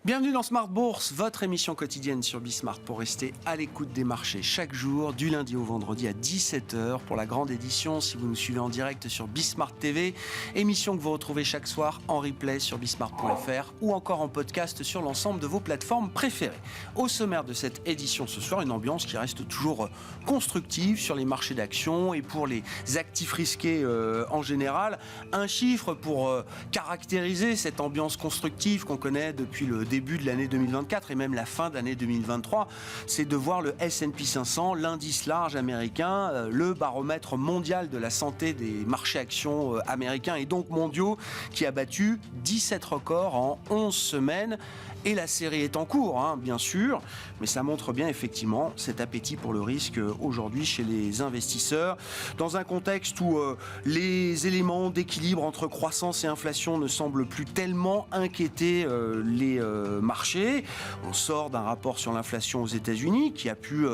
Bienvenue dans Smart Bourse, votre émission quotidienne sur Bismart pour rester à l'écoute des marchés chaque jour, du lundi au vendredi à 17h pour la grande édition. Si vous nous suivez en direct sur Bismart TV, émission que vous retrouvez chaque soir en replay sur bismart.fr ou encore en podcast sur l'ensemble de vos plateformes préférées. Au sommaire de cette édition ce soir, une ambiance qui reste toujours constructive sur les marchés d'actions et pour les actifs risqués en général. Un chiffre pour caractériser cette ambiance constructive qu'on connaît depuis le début de l'année 2024 et même la fin d'année 2023, c'est de voir le S&P 500, l'indice large américain, le baromètre mondial de la santé des marchés actions américains et donc mondiaux, qui a battu 17 records en 11 semaines. Et la série est en cours, bien sûr, mais ça montre bien effectivement cet appétit pour le risque aujourd'hui chez les investisseurs. Dans un contexte où les éléments d'équilibre entre croissance et inflation ne semblent plus tellement inquiéter les marchés. On sort d'un rapport sur l'inflation aux États-Unis qui a pu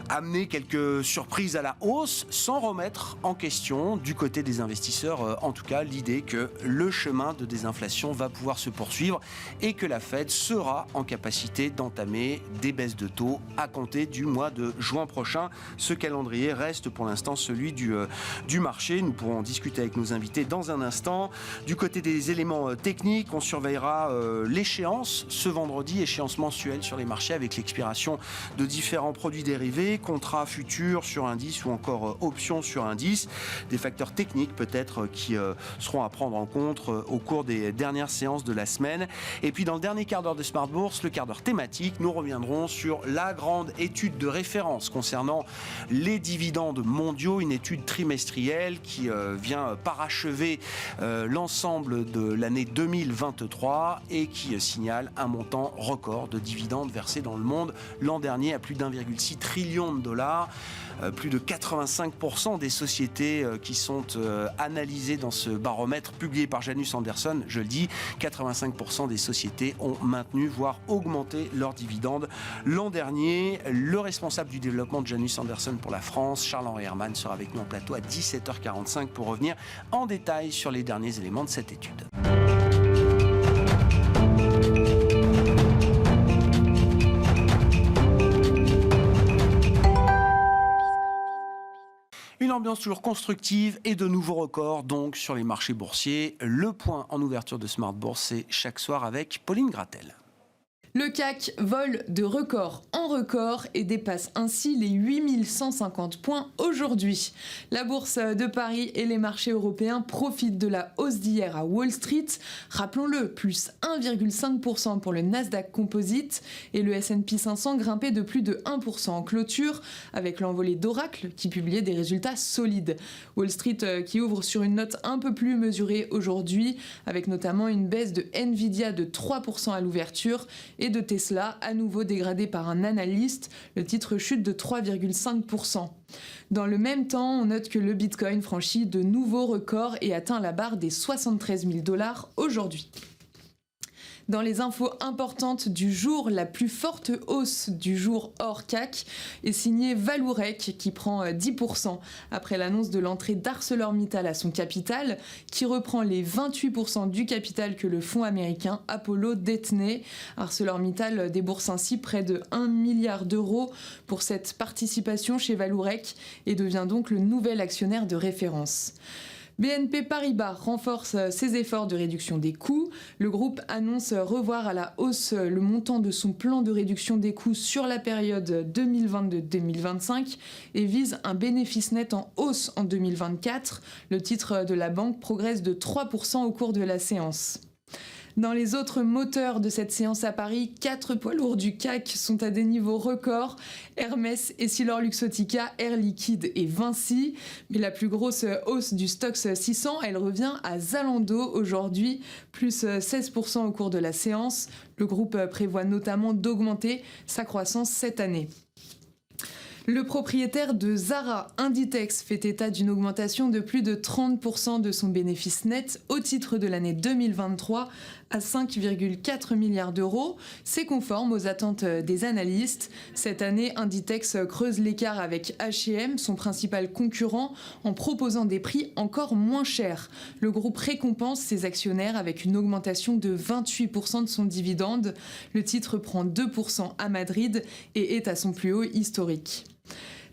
amener quelques surprises à la hausse sans remettre en question du côté des investisseurs, en tout cas l'idée que le chemin de désinflation va pouvoir se poursuivre et que la Fed sera en capacité d'entamer des baisses de taux à compter du mois de juin prochain. Ce calendrier reste pour l'instant celui du marché. Nous pourrons en discuter avec nos invités dans un instant. Du côté des éléments techniques, on surveillera l'échéance ce vendredi, échéance mensuelle sur les marchés avec l'expiration de différents produits dérivés, contrats futurs sur indice ou encore options sur indice, des facteurs techniques peut-être qui seront à prendre en compte au cours des dernières séances de la semaine. Et puis dans le dernier quart d'heure de Smart Bourse, le quart d'heure thématique, nous reviendrons sur la grande étude de référence concernant les dividendes mondiaux, une étude trimestrielle qui vient parachever l'ensemble de l'année 2023 et qui signale un montant record de dividendes versés dans le monde l'an dernier à plus d'1,6 trillion de dollars. Plus de 85% des sociétés qui sont analysées dans ce baromètre publié par Janus Henderson, je le dis, 85% des sociétés ont maintenu, voire augmenté leurs dividendes l'an dernier. Le responsable du développement de Janus Henderson pour la France, Charles-Henri Herman, sera avec nous en plateau à 17h45 pour revenir en détail sur les derniers éléments de cette étude. Une ambiance toujours constructive et de nouveaux records donc sur les marchés boursiers. Le point en ouverture de Smart Bourse, c'est chaque soir avec Pauline Gratel. Le CAC vole de record en record et dépasse ainsi les 8150 points aujourd'hui. La bourse de Paris et les marchés européens profitent de la hausse d'hier à Wall Street. Rappelons-le, plus 1,5% pour le Nasdaq Composite et le S&P 500 grimpé de plus de 1% en clôture avec l'envolée d'Oracle qui publiait des résultats solides. Wall Street qui ouvre sur une note un peu plus mesurée aujourd'hui avec notamment une baisse de Nvidia de 3% à l'ouverture et de Tesla, à nouveau dégradé par un analyste. Le titre chute de 3,5%. Dans le même temps, on note que le Bitcoin franchit de nouveaux records et atteint la barre des 73 000 $ aujourd'hui. Dans les infos importantes du jour, la plus forte hausse du jour hors CAC est signée Vallourec qui prend 10% après l'annonce de l'entrée d'ArcelorMittal à son capital, qui reprend les 28% du capital que le fonds américain Apollo détenait. ArcelorMittal débourse ainsi près de 1 milliard d'euros pour cette participation chez Vallourec et devient donc le nouvel actionnaire de référence. BNP Paribas renforce ses efforts de réduction des coûts. Le groupe annonce revoir à la hausse le montant de son plan de réduction des coûts sur la période 2022-2025 et vise un bénéfice net en hausse en 2024. Le titre de la banque progresse de 3% au cours de la séance. Dans les autres moteurs de cette séance à Paris, 4 poids lourds du CAC sont à des niveaux records. Hermès, EssilorLuxottica, Air Liquide et Vinci. Mais la plus grosse hausse du Stoxx 600, elle revient à Zalando aujourd'hui, plus 16% au cours de la séance. Le groupe prévoit notamment d'augmenter sa croissance cette année. Le propriétaire de Zara, Inditex, fait état d'une augmentation de plus de 30% de son bénéfice net au titre de l'année 2023 à 5,4 milliards d'euros. C'est conforme aux attentes des analystes. Cette année, Inditex creuse l'écart avec H&M, son principal concurrent, en proposant des prix encore moins chers. Le groupe récompense ses actionnaires avec une augmentation de 28% de son dividende. Le titre prend 2% à Madrid et est à son plus haut historique.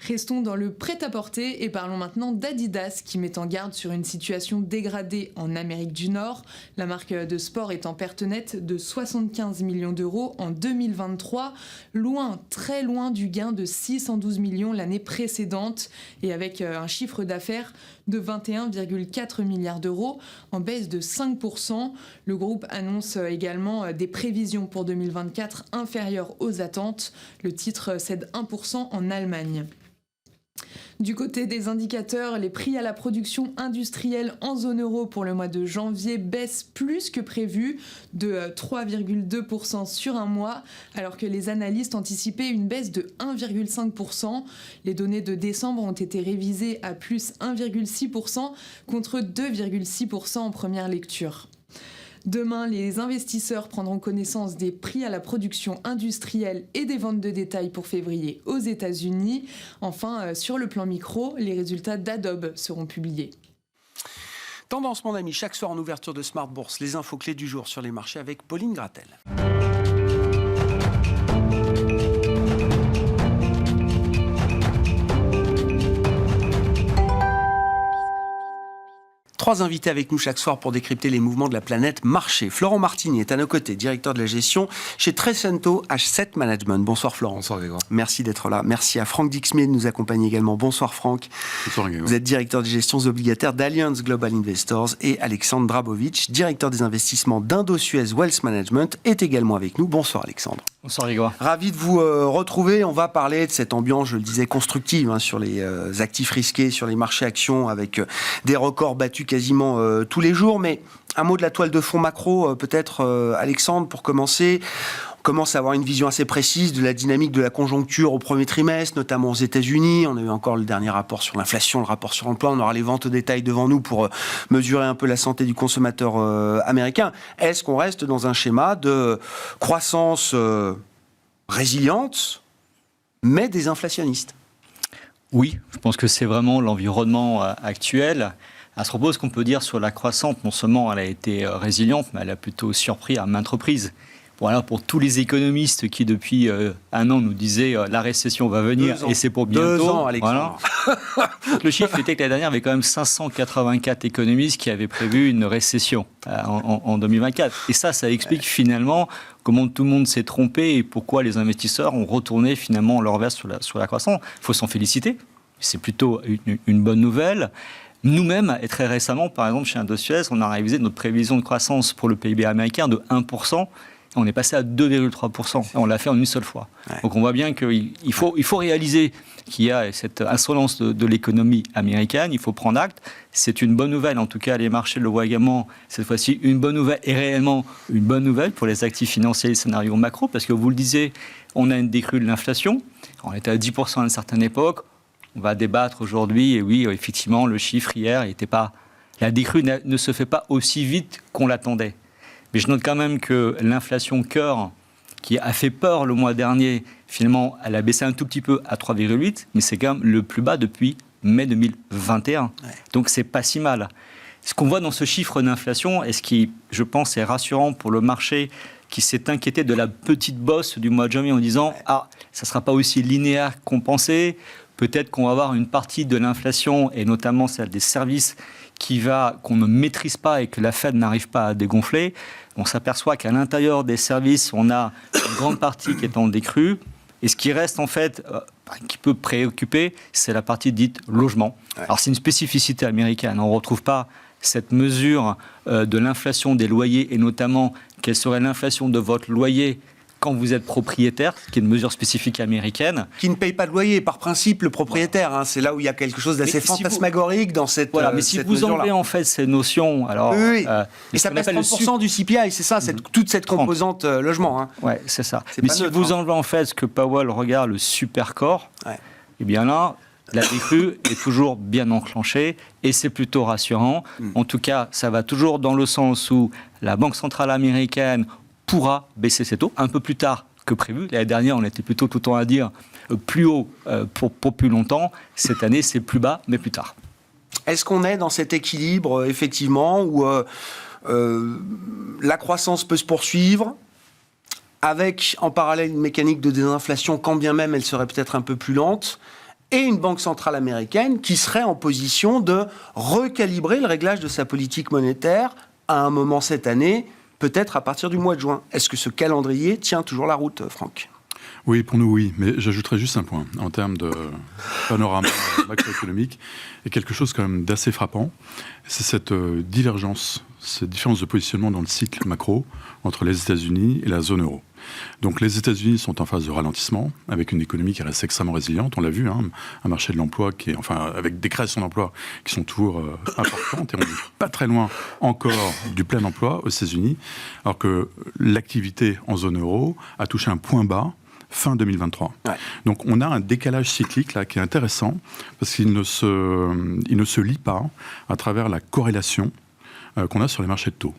Restons dans le prêt-à-porter et parlons maintenant d'Adidas qui met en garde sur une situation dégradée en Amérique du Nord. La marque de sport est en perte nette de 75 millions d'euros en 2023, loin, très loin du gain de 612 millions l'année précédente et avec un chiffre d'affaires de 21,4 milliards d'euros en baisse de 5%. Le groupe annonce également des prévisions pour 2024 inférieures aux attentes. Le titre cède 1% en Allemagne. Du côté des indicateurs, les prix à la production industrielle en zone euro pour le mois de janvier baissent plus que prévu de 3,2% sur un mois, alors que les analystes anticipaient une baisse de 1,5%. Les données de décembre ont été révisées à plus 1,6% contre 2,6% en première lecture. Demain, les investisseurs prendront connaissance des prix à la production industrielle et des ventes de détail pour février aux États-Unis. Enfin, sur le plan micro, les résultats d'Adobe seront publiés. Tendance, mon ami, chaque soir en ouverture de Smart Bourse, les infos clés du jour sur les marchés avec Pauline Gratel. Trois invités avec nous chaque soir pour décrypter les mouvements de la planète marché. Florent Martini est à nos côtés, directeur de la gestion chez Trecento Asset Management. Bonsoir Florent. Bonsoir Grégoire. Merci d'être là. Merci à Franck Dixmier de nous accompagner également. Bonsoir Franck. Bonsoir Grégoire. Vous êtes directeur des gestions obligataires d'Allianz Global Investors et Alexandre Drabovic, directeur des investissements d'Indosuez Wealth Management, est également avec nous. Bonsoir Alexandre. Bonsoir Grégoire. Ravi de vous retrouver. On va parler de cette ambiance, je le disais, constructive sur les actifs risqués, sur les marchés actions avec des records battus quasiment tous les jours. Mais un mot de la toile de fond macro, peut-être Alexandre, pour commencer. On commence à avoir une vision assez précise de la dynamique de la conjoncture au premier trimestre, notamment aux États-Unis. On a eu encore le dernier rapport sur l'inflation, le rapport sur l'emploi. On aura les ventes au détail devant nous pour mesurer un peu la santé du consommateur américain. Est-ce qu'on reste dans un schéma de croissance résiliente, mais désinflationniste ? Oui, je pense que c'est vraiment l'environnement actuel. À ce propos, ce qu'on peut dire sur la croissance, non seulement elle a été résiliente, mais elle a plutôt surpris à maintes reprises. Voilà, pour tous les économistes qui, depuis un an, nous disaient la récession va venir et c'est pour bientôt. 2 ans, Alexandre. Voilà. Le chiffre était que l'année dernière, il y avait quand même 584 économistes qui avaient prévu une récession en 2024. Et ça explique finalement comment tout le monde s'est trompé et pourquoi les investisseurs ont retourné finalement leur veste sur la croissance. Il faut s'en féliciter. C'est plutôt une bonne nouvelle. Nous-mêmes, et très récemment, par exemple, chez Indosuez, on a révisé notre prévision de croissance pour le PIB américain de 1%. On est passé à 2,3%. On l'a fait en une seule fois. Ouais. Donc on voit bien qu'il faut réaliser qu'il y a cette insolence de l'économie américaine. Il faut prendre acte. C'est une bonne nouvelle. En tout cas, les marchés le voient également. Cette fois-ci, une bonne nouvelle et réellement une bonne nouvelle pour les actifs financiers et les scénarios macro. Parce que vous le disiez, on a une décrue de l'inflation. On était à 10% à une certaine époque. On va débattre aujourd'hui. Et oui, effectivement, le chiffre hier n'était pas... La décrue ne se fait pas aussi vite qu'on l'attendait. Mais je note quand même que l'inflation cœur, qui a fait peur le mois dernier, finalement, elle a baissé un tout petit peu à 3,8, mais c'est quand même le plus bas depuis mai 2021. Ouais. Donc, c'est pas si mal. Ce qu'on voit dans ce chiffre d'inflation, et ce qui, je pense, est rassurant pour le marché, qui s'est inquiété de la petite bosse du mois de janvier en disant « Ah, ça ne sera pas aussi linéaire qu'on pensait. Peut-être qu'on va avoir une partie de l'inflation, et notamment celle des services, qu'on ne maîtrise pas et que la Fed n'arrive pas à dégonfler. On s'aperçoit qu'à l'intérieur des services, on a une grande partie qui est en décrue. Et ce qui reste, en fait, qui peut préoccuper, c'est la partie dite logement. Ouais. Alors, c'est une spécificité américaine. On ne retrouve pas cette mesure de l'inflation des loyers, et notamment, quelle serait l'inflation de votre loyer quand vous êtes propriétaire, qui est une mesure spécifique américaine. Qui ne paye pas de loyer, par principe, le propriétaire. C'est là où il y a quelque chose d'assez fantasmagorique dans cette mesure-là. Mais si vous enlevez en fait ces notions, alors... Oui. Et ça pèse 30% du CPI, c'est ça, toute cette composante logement. Oui, c'est ça. Mais si vous enlevez en fait ce que Powell regarde, le supercore, eh bien là, la décrue est toujours bien enclenchée et c'est plutôt rassurant. En tout cas, ça va toujours dans le sens où la Banque centrale américaine pourra baisser ses taux un peu plus tard que prévu. L'année dernière, on était plutôt tout le temps à dire plus haut pour plus longtemps. Cette année, c'est plus bas, mais plus tard. Est-ce qu'on est dans cet équilibre, effectivement, où la croissance peut se poursuivre avec, en parallèle, une mécanique de désinflation, quand bien même elle serait peut-être un peu plus lente, et une banque centrale américaine qui serait en position de recalibrer le réglage de sa politique monétaire à un moment cette année, peut-être à partir du mois de juin. Est-ce que ce calendrier tient toujours la route, Franck ? Oui, pour nous, oui. Mais j'ajouterais juste un point. En termes de panorama macroéconomique, il y a quelque chose quand même d'assez frappant. C'est cette divergence, cette différence de positionnement dans le cycle macro entre les États-Unis et la zone euro. Donc les États-Unis sont en phase de ralentissement, avec une économie qui reste extrêmement résiliente. On l'a vu, un marché de l'emploi qui est, avec des créations d'emplois qui sont toujours importantes. Et on n'est pas très loin encore du plein emploi aux États-Unis, alors que l'activité en zone euro a touché un point bas fin 2023. Ouais. Donc on a un décalage cyclique là qui est intéressant parce qu'il ne se lie pas à travers la corrélation qu'on a sur les marchés de taux.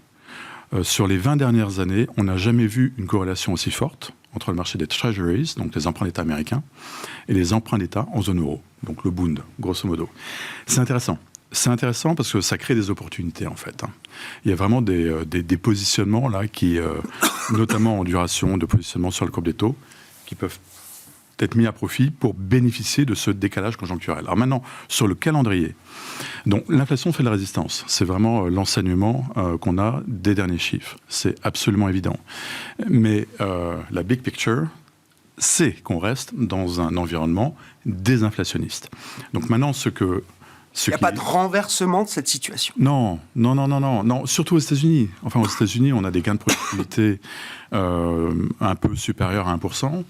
Sur les 20 dernières années, on n'a jamais vu une corrélation aussi forte entre le marché des treasuries, donc les emprunts d'État américains, et les emprunts d'État en zone euro, donc le Bund, grosso modo. C'est intéressant. C'est intéressant parce que ça crée des opportunités, en fait. Il y a vraiment des positionnements, là, qui, notamment en duration, de positionnement sur le courbe des taux, qui peuvent être mis à profit pour bénéficier de ce décalage conjoncturel. Alors maintenant, sur le calendrier, donc l'inflation fait de la résistance. C'est vraiment l'enseignement qu'on a des derniers chiffres. C'est absolument évident. Mais la big picture, c'est qu'on reste dans un environnement désinflationniste. Donc maintenant, il n'y a pas de renversement de cette situation. Non, surtout aux États-Unis. Enfin, aux États-Unis, on a des gains de productivité un peu supérieurs à 1%.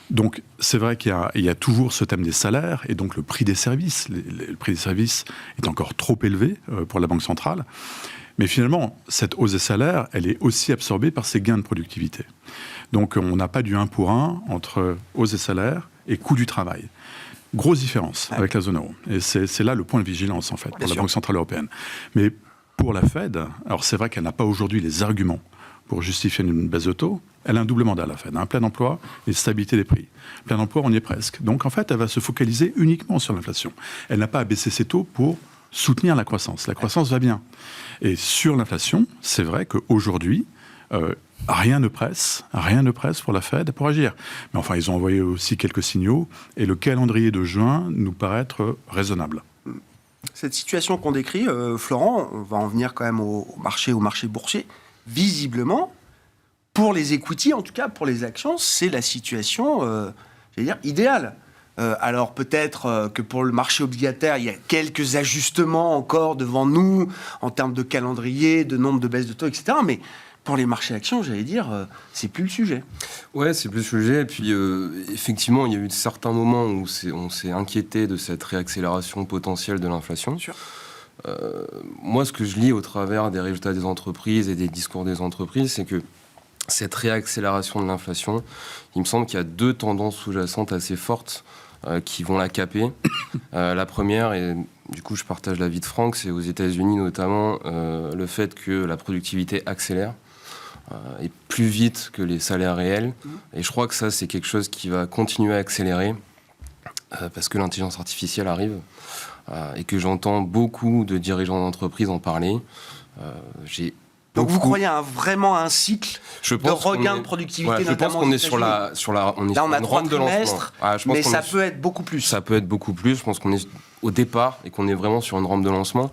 Donc, c'est vrai qu'il y a toujours ce thème des salaires et donc le prix des services. Le prix des services est encore trop élevé pour la Banque centrale. Mais finalement, cette hausse des salaires, elle est aussi absorbée par ces gains de productivité. Donc, on n'a pas du 1 pour 1 entre hausse des salaires et coût du travail. Grosse différence avec la zone euro. Et c'est là le point de vigilance, en fait, pour la Banque centrale européenne. Mais pour la Fed, alors c'est vrai qu'elle n'a pas aujourd'hui les arguments pour justifier une baisse de taux. Elle a un double mandat, la Fed, un plein emploi et stabilité des prix. Plein emploi, on y est presque. Donc, en fait, elle va se focaliser uniquement sur l'inflation. Elle n'a pas à baisser ses taux pour soutenir la croissance. La croissance va bien. Et sur l'inflation, c'est vrai qu'aujourd'hui, rien ne presse pour la Fed pour agir. Mais enfin, ils ont envoyé aussi quelques signaux et le calendrier de juin nous paraît être raisonnable. Cette situation qu'on décrit, Florent, on va en venir quand même au marché boursier. Visiblement, pour les equity, en tout cas pour les actions, c'est la situation, idéale. Alors peut-être que pour le marché obligataire, il y a quelques ajustements encore devant nous en termes de calendrier, de nombre de baisses de taux, etc. Mais pour les marchés actions, c'est plus le sujet. Ouais, c'est plus le sujet. Et puis, effectivement, il y a eu certains moments où on s'est inquiété de cette réaccélération potentielle de l'inflation. Sûr. Moi, ce que je lis au travers des résultats des entreprises et des discours des entreprises, c'est que cette réaccélération de l'inflation, il me semble qu'il y a deux tendances sous-jacentes assez fortes qui vont la caper. La première, et du coup je partage l'avis de Franck, c'est aux États-Unis notamment le fait que la productivité accélère et plus vite que les salaires réels. Et je crois que ça, c'est quelque chose qui va continuer à accélérer parce que l'intelligence artificielle arrive et que j'entends beaucoup de dirigeants d'entreprise en parler. Donc vous croyez vraiment à un cycle de regain de productivité, je pense qu'on est sur là, on a une rampe de lancement. Mais ça peut être beaucoup plus. Ça peut être beaucoup plus. Je pense qu'on est au départ et qu'on est vraiment sur une rampe de lancement.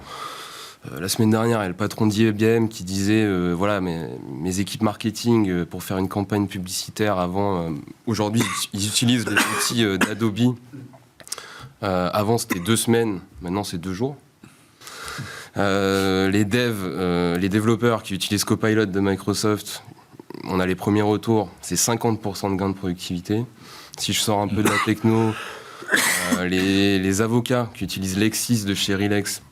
La semaine dernière, il y a le patron d'IBM qui disait mes équipes marketing pour faire une campagne publicitaire avant. Aujourd'hui, ils utilisent les outils d'Adobe. Avant, c'était 2 semaines. Maintenant, c'est 2 jours. Les développeurs qui utilisent Copilot de Microsoft, on a les premiers retours, c'est 50% de gain de productivité. Si je sors un peu de la techno, les avocats qui utilisent Lexis de chez Rilex,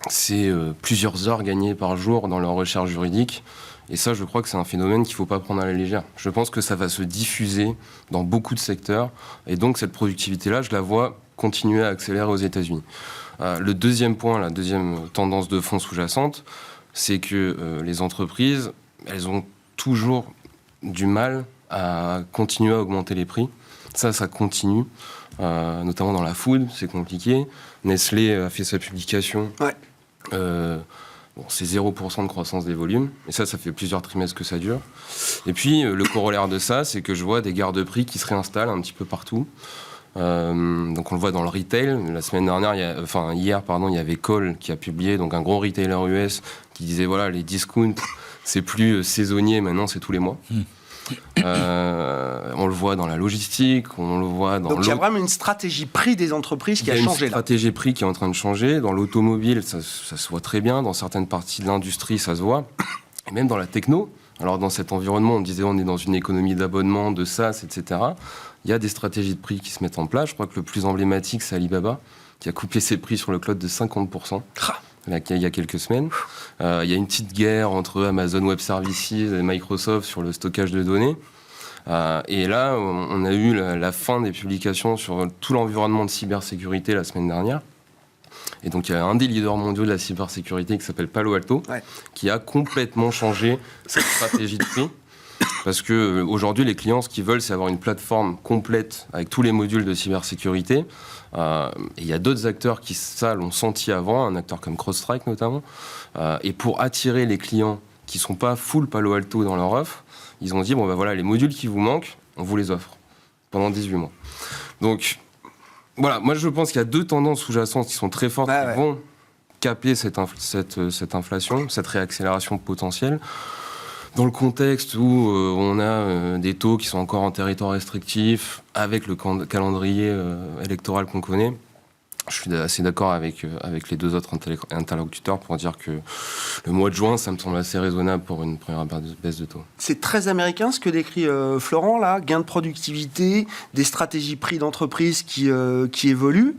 c'est plusieurs heures gagnées par jour dans leur recherche juridique. Et ça, je crois que c'est un phénomène qu'il ne faut pas prendre à la légère. Je pense que ça va se diffuser dans beaucoup de secteurs. Et donc, cette productivité-là, je la vois continuer à accélérer aux États-Unis. Le deuxième point, la deuxième tendance de fond sous-jacente, c'est que les entreprises, elles ont toujours du mal à continuer à augmenter les prix. Ça continue, notamment dans la food, c'est compliqué. Nestlé a fait sa publication. Ouais. C'est 0% de croissance des volumes. Et ça fait plusieurs trimestres que ça dure. Et puis, le corollaire de ça, c'est que je vois des garde-prix qui se réinstallent un petit peu partout. Donc on le voit dans le retail. La semaine dernière, hier, il y avait Cole qui a publié, donc un gros retailer US, qui disait voilà, les discounts, c'est plus saisonnier, maintenant c'est tous les mois. On le voit dans la logistique, on le voit dans... Donc il y a vraiment une stratégie prix des entreprises qui a changé. Il y a une stratégie prix qui est en train de changer. Dans l'automobile, ça se voit très bien. Dans certaines parties de l'industrie, ça se voit. Et même dans la techno. Alors dans cet environnement, on disait on est dans une économie d'abonnement, de SaaS, etc. Il y a des stratégies de prix qui se mettent en place. Je crois que le plus emblématique, c'est Alibaba, qui a coupé ses prix sur le cloud de 50%. Il y a quelques semaines. Il y a une petite guerre entre Amazon Web Services et Microsoft sur le stockage de données. Et là, on a eu la fin des publications sur tout l'environnement de cybersécurité la semaine dernière. Et donc, il y a un des leaders mondiaux de la cybersécurité qui s'appelle Palo Alto, qui a complètement changé cette stratégie de prix. Parce qu'aujourd'hui, les clients, ce qu'ils veulent, c'est avoir une plateforme complète avec tous les modules de cybersécurité. Et il y a d'autres acteurs qui, ça, l'ont senti avant, un acteur comme CrowdStrike notamment. Et pour attirer les clients qui ne sont pas full Palo Alto dans leur offre, ils ont dit, bon ben voilà, les modules qui vous manquent, on vous les offre pendant 18 mois. Donc, voilà, moi je pense qu'il y a deux tendances sous-jacentes qui sont très fortes, qui vont caper cette inflation, cette réaccélération potentielle. Dans le contexte où on a des taux qui sont encore en territoire restrictif, avec le calendrier électoral qu'on connaît, je suis assez d'accord avec les deux autres interlocuteurs pour dire que le mois de juin, ça me semble assez raisonnable pour une première baisse de taux. C'est très américain ce que décrit Florent, là, gain de productivité, des stratégies prix d'entreprise qui évoluent.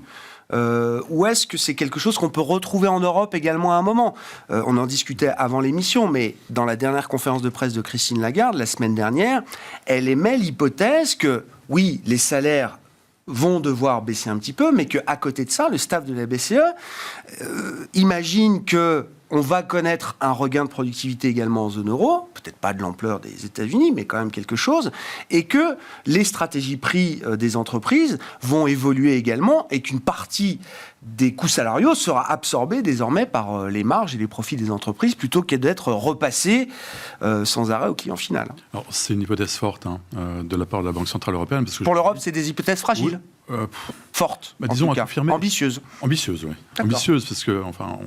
Ou est-ce que c'est quelque chose qu'on peut retrouver en Europe également à un moment ? On en discutait avant l'émission, mais dans la dernière conférence de presse de Christine Lagarde, la semaine dernière, elle émet l'hypothèse que, oui, les salaires vont devoir baisser un petit peu, mais qu'à côté de ça, le staff de la BCE imagine que on va connaître un regain de productivité également en zone euro, peut-être pas de l'ampleur des États-Unis, mais quand même quelque chose, et que les stratégies prix des entreprises vont évoluer également, et qu'une partie des coûts salariaux sera absorbée désormais par les marges et les profits des entreprises, plutôt que d'être repassée sans arrêt au client final. Alors, c'est une hypothèse forte de la part de la Banque Centrale Européenne. Parce que pour l'Europe, c'est des hypothèses fragiles, fortes, disons en tout cas, confirmer. ambitieuses. Ambitieuses, oui. Ambitieuses, parce que, enfin,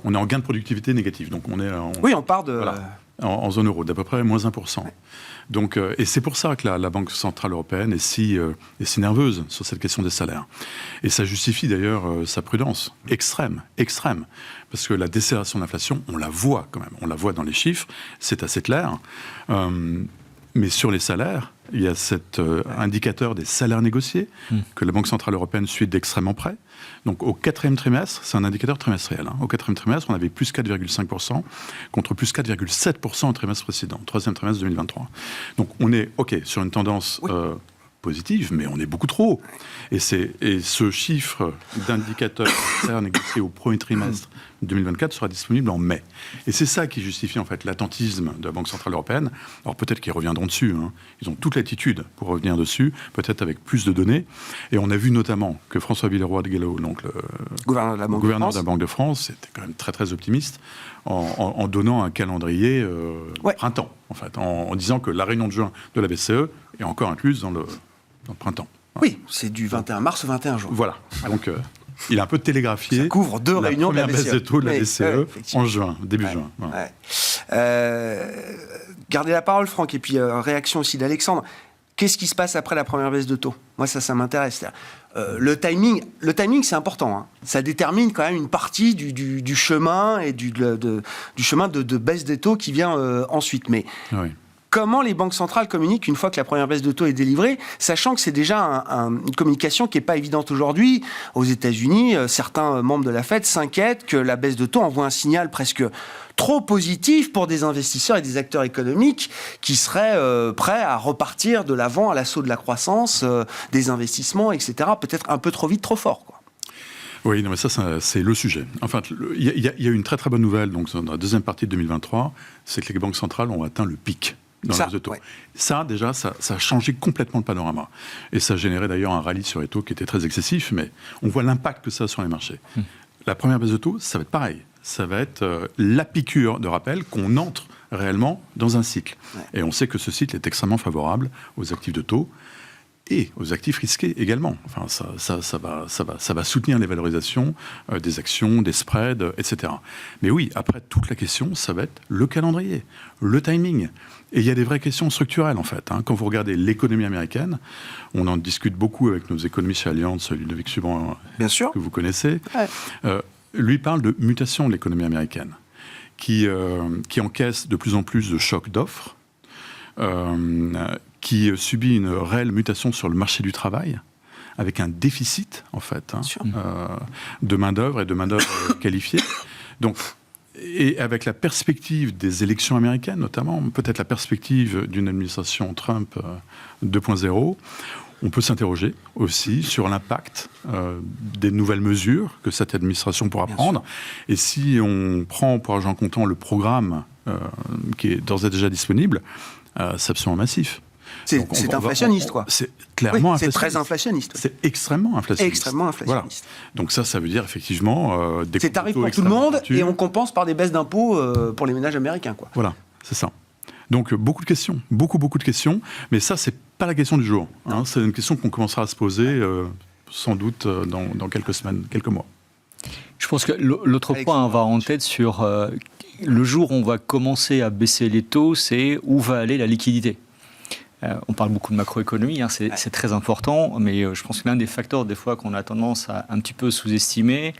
on est en gain de productivité négatif. Donc on est on part de... Voilà, en zone euro, d'à peu près moins 1%. Ouais. Donc, et c'est pour ça que la Banque Centrale Européenne est si nerveuse sur cette question des salaires. Et ça justifie d'ailleurs sa prudence extrême. Parce que la décélération de l'inflation, on la voit quand même. On la voit dans les chiffres, c'est assez clair. Mais sur les salaires, il y a cet indicateur des salaires négociés que la Banque Centrale Européenne suit d'extrêmement près. Donc au 4e trimestre, c'est un indicateur trimestriel. Au 4e trimestre, on avait plus 4,5% contre plus 4,7% au trimestre précédent, 3e trimestre 2023. Donc on est, sur une tendance positive, mais on est beaucoup trop haut. Et ce chiffre d'indicateur des salaires négociés au premier trimestre 2024 sera disponible en mai. Et c'est ça qui justifie en fait l'attentisme de la Banque Centrale Européenne. Alors peut-être qu'ils reviendront dessus. Ils ont toute l'attitude pour revenir dessus, peut-être avec plus de données. Et on a vu notamment que François Villeroy de Galhau, donc le gouverneur de la Banque de France, était quand même très très optimiste en donnant un calendrier printemps, en fait, en disant que la réunion de juin de la BCE est encore incluse dans le printemps. Oui, c'est du 21 mars au 21 juin. Voilà. Donc il a un peu télégraphié. Ça couvre deux réunions de la BCE. Première baisse de taux de la BCE en juin, début juin. Voilà. Gardez la parole, Franck, et puis réaction aussi d'Alexandre. Qu'est-ce qui se passe après la première baisse de taux ? Moi, ça m'intéresse. Le timing, c'est important. Ça détermine quand même une partie du chemin et du chemin de baisse des taux qui vient ensuite. Mais comment les banques centrales communiquent une fois que la première baisse de taux est délivrée, sachant que c'est déjà une communication qui n'est pas évidente aujourd'hui. Aux États-Unis, certains membres de la Fed s'inquiètent que la baisse de taux envoie un signal presque trop positif pour des investisseurs et des acteurs économiques qui seraient prêts à repartir de l'avant à l'assaut de la croissance, des investissements, etc. Peut-être un peu trop vite, trop fort, quoi. Oui, non, mais ça, c'est le sujet. Enfin, il y a une très très bonne nouvelle donc, dans la deuxième partie de 2023, c'est que les banques centrales ont atteint le pic dans la baisse de taux. Ouais. Ça, déjà, ça a changé complètement le panorama. Et ça a généré d'ailleurs un rallye sur les taux qui était très excessif, mais on voit l'impact que ça a sur les marchés. La première baisse de taux, ça va être pareil. Ça va être la piqûre de rappel qu'on entre réellement dans un cycle. Ouais. Et on sait que ce cycle est extrêmement favorable aux actifs de taux et aux actifs risqués également. Enfin, ça va soutenir les valorisations des actions, des spreads, etc. Mais oui, après, toute la question, ça va être le calendrier, le timing. Et il y a des vraies questions structurelles, en fait. Quand vous regardez l'économie américaine, on en discute beaucoup avec nos économistes chez Allianz, Ludovic Subran, bien sûr, que vous connaissez. Ouais. Lui parle de mutation de l'économie américaine, qui encaisse de plus en plus de chocs d'offres, qui subit une réelle mutation sur le marché du travail, avec un déficit, en fait, de main-d'œuvre et de main-d'œuvre qualifiée. Donc, et avec la perspective des élections américaines, notamment, peut-être la perspective d'une administration Trump 2.0, on peut s'interroger aussi sur l'impact des nouvelles mesures que cette administration pourra prendre. Et si on prend pour argent comptant le programme qui est d'ores et déjà disponible, c'est absolument massif. C'est inflationniste, quoi. C'est clairement inflationniste. C'est très inflationniste. C'est extrêmement inflationniste. Extrêmement inflationniste. Voilà. Donc ça veut dire effectivement... c'est tarif pour tout le monde et on compense par des baisses d'impôts pour les ménages américains, quoi. Voilà, c'est ça. Donc beaucoup de questions, beaucoup de questions, mais ça c'est pas la question du jour. C'est une question qu'on commencera à se poser sans doute dans quelques semaines, quelques mois. Je pense que l'autre point à avoir en tête sur le jour où on va commencer à baisser les taux, c'est où va aller la liquidité. On parle beaucoup de macroéconomie, c'est très important, mais je pense que l'un des facteurs des fois qu'on a tendance à un petit peu sous-estimer,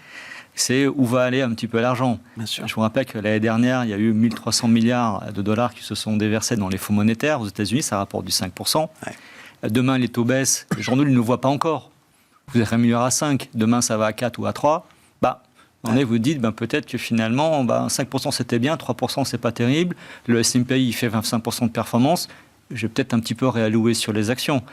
c'est où va aller un petit peu l'argent. Je vous rappelle que l'année dernière, il y a eu 1300 milliards de dollars qui se sont déversés dans les fonds monétaires. Aux États-Unis, ça rapporte du 5%. Ouais. Demain, les taux baissent. Les journaux ne le voient pas encore. Vous êtes rémunéré à 5. Demain, ça va à 4 ou à 3. Vous dites peut-être que finalement, 5% c'était bien, 3% c'est pas terrible. Le S&P, il fait 25% de performance. Je vais peut-être un petit peu réallouer sur les actions.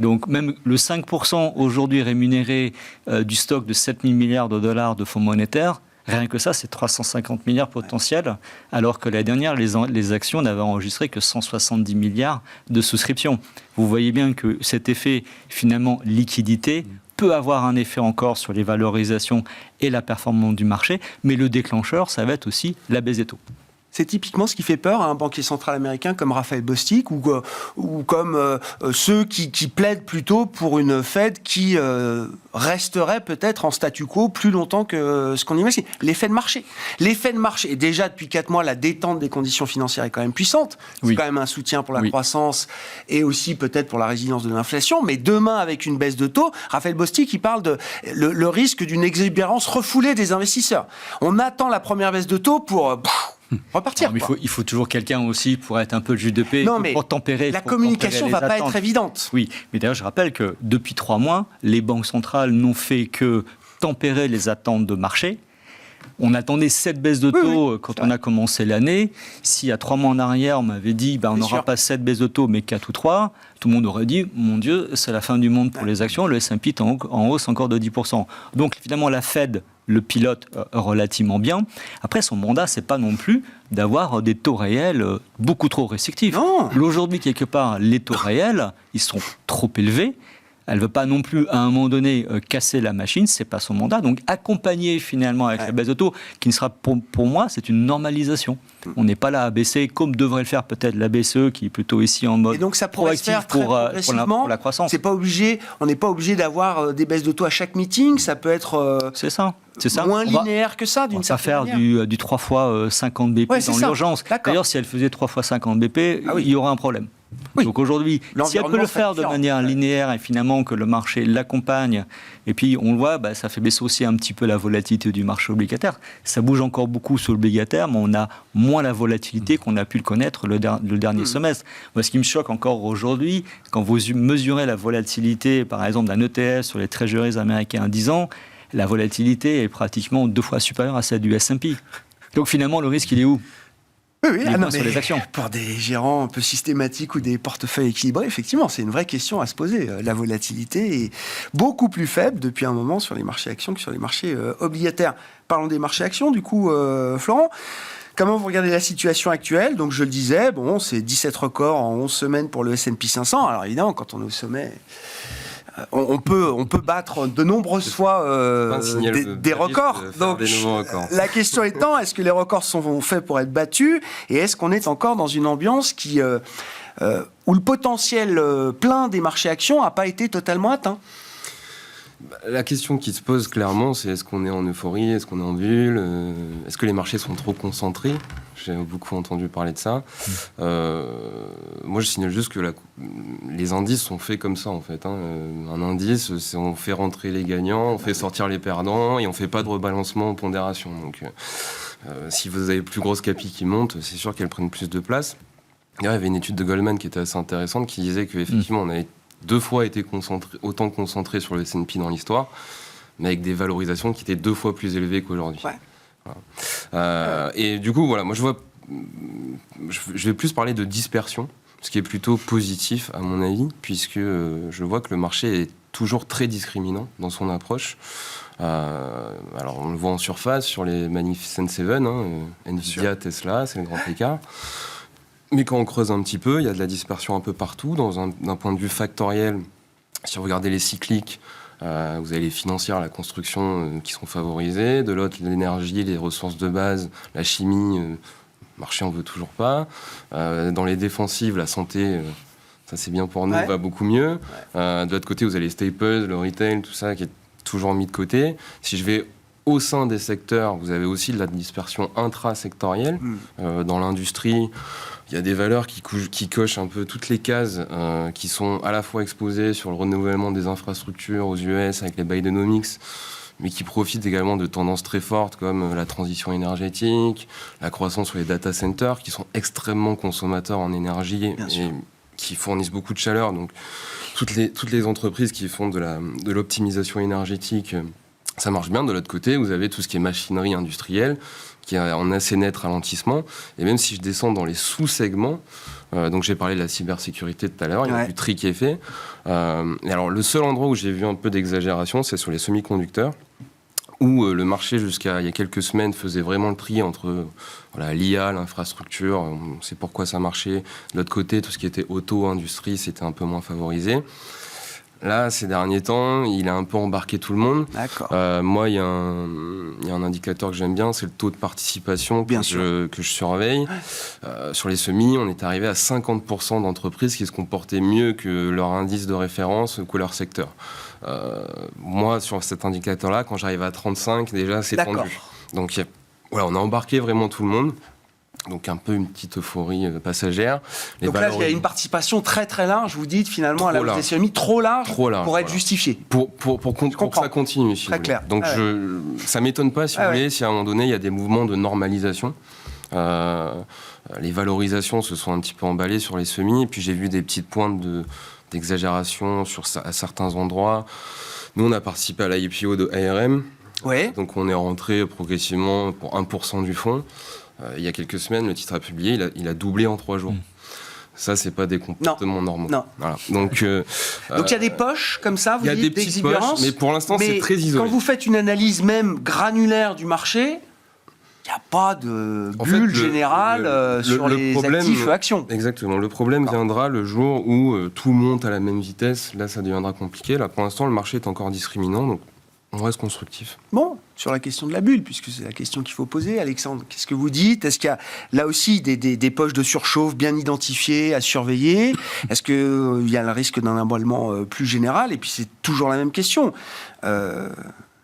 Donc même le 5% aujourd'hui rémunéré du stock de 7 000 milliards de dollars de fonds monétaires, rien que ça, c'est 350 milliards potentiels, alors que l'année dernière, les actions n'avaient enregistré que 170 milliards de souscriptions. Vous voyez bien que cet effet, finalement, liquidité, peut avoir un effet encore sur les valorisations et la performance du marché, mais le déclencheur, ça va être aussi la baisse des taux. C'est typiquement ce qui fait peur à un banquier central américain comme Raphaël Bostic ou comme ceux qui plaident plutôt pour une Fed qui resterait peut-être en statu quo plus longtemps que ce qu'on imagine. L'effet de marché. L'effet de marché. Et déjà, depuis 4 mois, la détente des conditions financières est quand même puissante. C'est quand même un soutien pour la croissance et aussi peut-être pour la résilience de l'inflation. Mais demain, avec une baisse de taux, Raphaël Bostic, il parle de le risque d'une exubérance refoulée des investisseurs. On attend la première baisse de taux pour... repartir. Non, mais il faut toujours quelqu'un aussi pour être un peu le juge de paix, pour tempérer. La communication ne va pas être évidente. Oui, mais d'ailleurs, je rappelle que depuis 3 mois, les banques centrales n'ont fait que tempérer les attentes de marché. On attendait 7 baisses de taux quand on a commencé l'année. Si il y a 3 mois en arrière, on m'avait dit on n'aura pas 7 baisses de taux, mais 4 ou 3, tout le monde aurait dit, mon Dieu, c'est la fin du monde pour les actions, le S&P est en hausse encore de 10%. Donc, finalement, la Fed le pilote relativement bien. Après, son mandat, c'est pas non plus d'avoir des taux réels beaucoup trop restrictifs. Aujourd'hui, quelque part, les taux réels, ils sont trop élevés. Elle ne veut pas non plus, à un moment donné, casser la machine. Ce n'est pas son mandat. Donc, accompagner finalement avec la baisse de taux, qui ne sera pour moi, c'est une normalisation. On n'est pas là à baisser, comme devrait le faire peut-être la BCE, qui est plutôt ici en mode et donc ça pourrait se faire pour la croissance. C'est pas obligé, on n'est pas obligé d'avoir des baisses de taux à chaque meeting. Ça peut être c'est ça. moins linéaire que ça, d'une certaine manière. On va faire du 3 fois 50 BP dans l'urgence. D'ailleurs, si elle faisait 3 fois 50 BP, il y aurait un problème. Oui. Donc aujourd'hui, si elle peut L'environnement le serait faire de différent. manière linéaire et finalement que le marché l'accompagne, et puis on le voit, ça fait baisser aussi un petit peu la volatilité du marché obligataire. Ça bouge encore beaucoup sur l'obligataire, mais on a moins la volatilité qu'on a pu le connaître le dernier semestre. Moi, ce qui me choque encore aujourd'hui, quand vous mesurez la volatilité, par exemple, d'un ETF sur les treasuries américains à 10 ans, la volatilité est pratiquement 2 fois supérieure à celle du S&P. Donc finalement, le risque, il est où ? Oui, Il est moins sur les actions. Pour des gérants un peu systématiques ou des portefeuilles équilibrés, effectivement, c'est une vraie question à se poser. La volatilité est beaucoup plus faible depuis un moment sur les marchés actions que sur les marchés obligataires. Parlons des marchés actions, du coup, Florent. Comment vous regardez la situation actuelle ? Donc, je le disais, c'est 17 records en 11 semaines pour le S&P 500. Alors, évidemment, quand on est au sommet, on peut battre de nombreuses fois des records. Donc, des nouveaux records. La question étant, est-ce que les records sont faits pour être battus ? Et est-ce qu'on est encore dans une ambiance où le potentiel plein des marchés actions n'a pas été totalement atteint ? La question qui se pose clairement, c'est est-ce qu'on est en euphorie, est-ce qu'on est en bulle, est-ce que les marchés sont trop concentrés ? J'ai beaucoup entendu parler de ça. Moi, je signale juste que les indices sont faits comme ça, en fait. Un indice, on fait rentrer les gagnants, on fait sortir les perdants et on ne fait pas de rebalancement aux pondérations. Donc, si vous avez plus grosses capis qui montent, c'est sûr qu'elles prennent plus de place. D'ailleurs, il y avait une étude de Goldman qui était assez intéressante qui disait qu'effectivement, on avait 2 fois été autant concentré sur le S&P dans l'histoire, mais avec des valorisations qui étaient 2 fois plus élevées qu'aujourd'hui. Ouais. Voilà. Et du coup, voilà, moi je vais plus parler de dispersion, ce qui est plutôt positif à mon avis, puisque je vois que le marché est toujours très discriminant dans son approche. Alors on le voit en surface sur les Magnificent Seven, Nvidia, Tesla, c'est le grand écart. Mais quand on creuse un petit peu, il y a de la dispersion un peu partout. D'un point de vue factoriel, si vous regardez les cycliques, vous avez les financières, la construction qui sont favorisées. De l'autre, l'énergie, les ressources de base, la chimie, le marché en veut toujours pas. Dans les défensives, la santé, ça c'est bien pour nous, va beaucoup mieux. De l'autre côté, vous avez les staples, le retail, tout ça qui est toujours mis de côté. Si je vais au sein des secteurs, vous avez aussi de la dispersion intra-sectorielle. Dans l'industrie, il y a des valeurs qui cochent un peu toutes les cases, qui sont à la fois exposées sur le renouvellement des infrastructures aux US avec les Bidenomics, mais qui profitent également de tendances très fortes comme la transition énergétique, la croissance sur les data centers, qui sont extrêmement consommateurs en énergie et qui fournissent beaucoup de chaleur. Donc, toutes les entreprises qui font de l'optimisation énergétique, ça marche bien. De l'autre côté, vous avez tout ce qui est machinerie industrielle, qui est en assez net ralentissement. Et même si je descends dans les sous-segments, donc j'ai parlé de la cybersécurité tout à l'heure, il y a du tri qui est fait. Et alors, le seul endroit où j'ai vu un peu d'exagération, c'est sur les semi-conducteurs, où le marché, jusqu'à il y a quelques semaines, faisait vraiment le tri entre l'IA, l'infrastructure, on sait pourquoi ça marchait. De l'autre côté, tout ce qui était auto, industrie, c'était un peu moins favorisé. Là, ces derniers temps, il a un peu embarqué tout le monde. D'accord. Moi, il y a un indicateur que j'aime bien, c'est le taux de participation que je surveille. Sur les semis, on est arrivé à 50% d'entreprises qui se comportaient mieux que leur indice de référence ou que leur secteur. Moi, sur cet indicateur-là, quand j'arrive à 35, déjà, c'est tendu. Donc, on a embarqué vraiment tout le monde. Donc un peu une petite euphorie passagère. Donc là, il y a une participation très très large, vous dites finalement à la hausse des semis, trop large pour être justifié. Pour que ça continue, si très vous voulez. clair. Donc ça ne m'étonne pas, si vous voulez, si à un moment donné, il y a des mouvements de normalisation. Les valorisations se sont un petit peu emballées sur les semis, et puis j'ai vu des petites pointes d'exagération à certains endroits. Nous, on a participé à l'IPO de ARM. Ouais. Donc on est rentré progressivement pour 1% du fonds. Il y a quelques semaines, le titre a publié, il a doublé en 3 jours. Ça, c'est pas des comportements normaux. Non. Voilà. Donc il y a des poches comme ça, vous dites, des petites poches, mais pour l'instant, c'est très isolé. Quand vous faites une analyse même granulaire du marché, il n'y a pas de bulle générale sur les actifs actions. Exactement. Le problème viendra le jour où tout monte à la même vitesse. Là, ça deviendra compliqué. Là, pour l'instant, le marché est encore discriminant, donc on reste constructif. Bon, sur la question de la bulle, puisque c'est la question qu'il faut poser, Alexandre, qu'est-ce que vous dites ? Est-ce qu'il y a là aussi des poches de surchauffe bien identifiées à surveiller ? Est-ce qu'il y a le risque d'un emballement plus général ? Et puis c'est toujours la même question. Je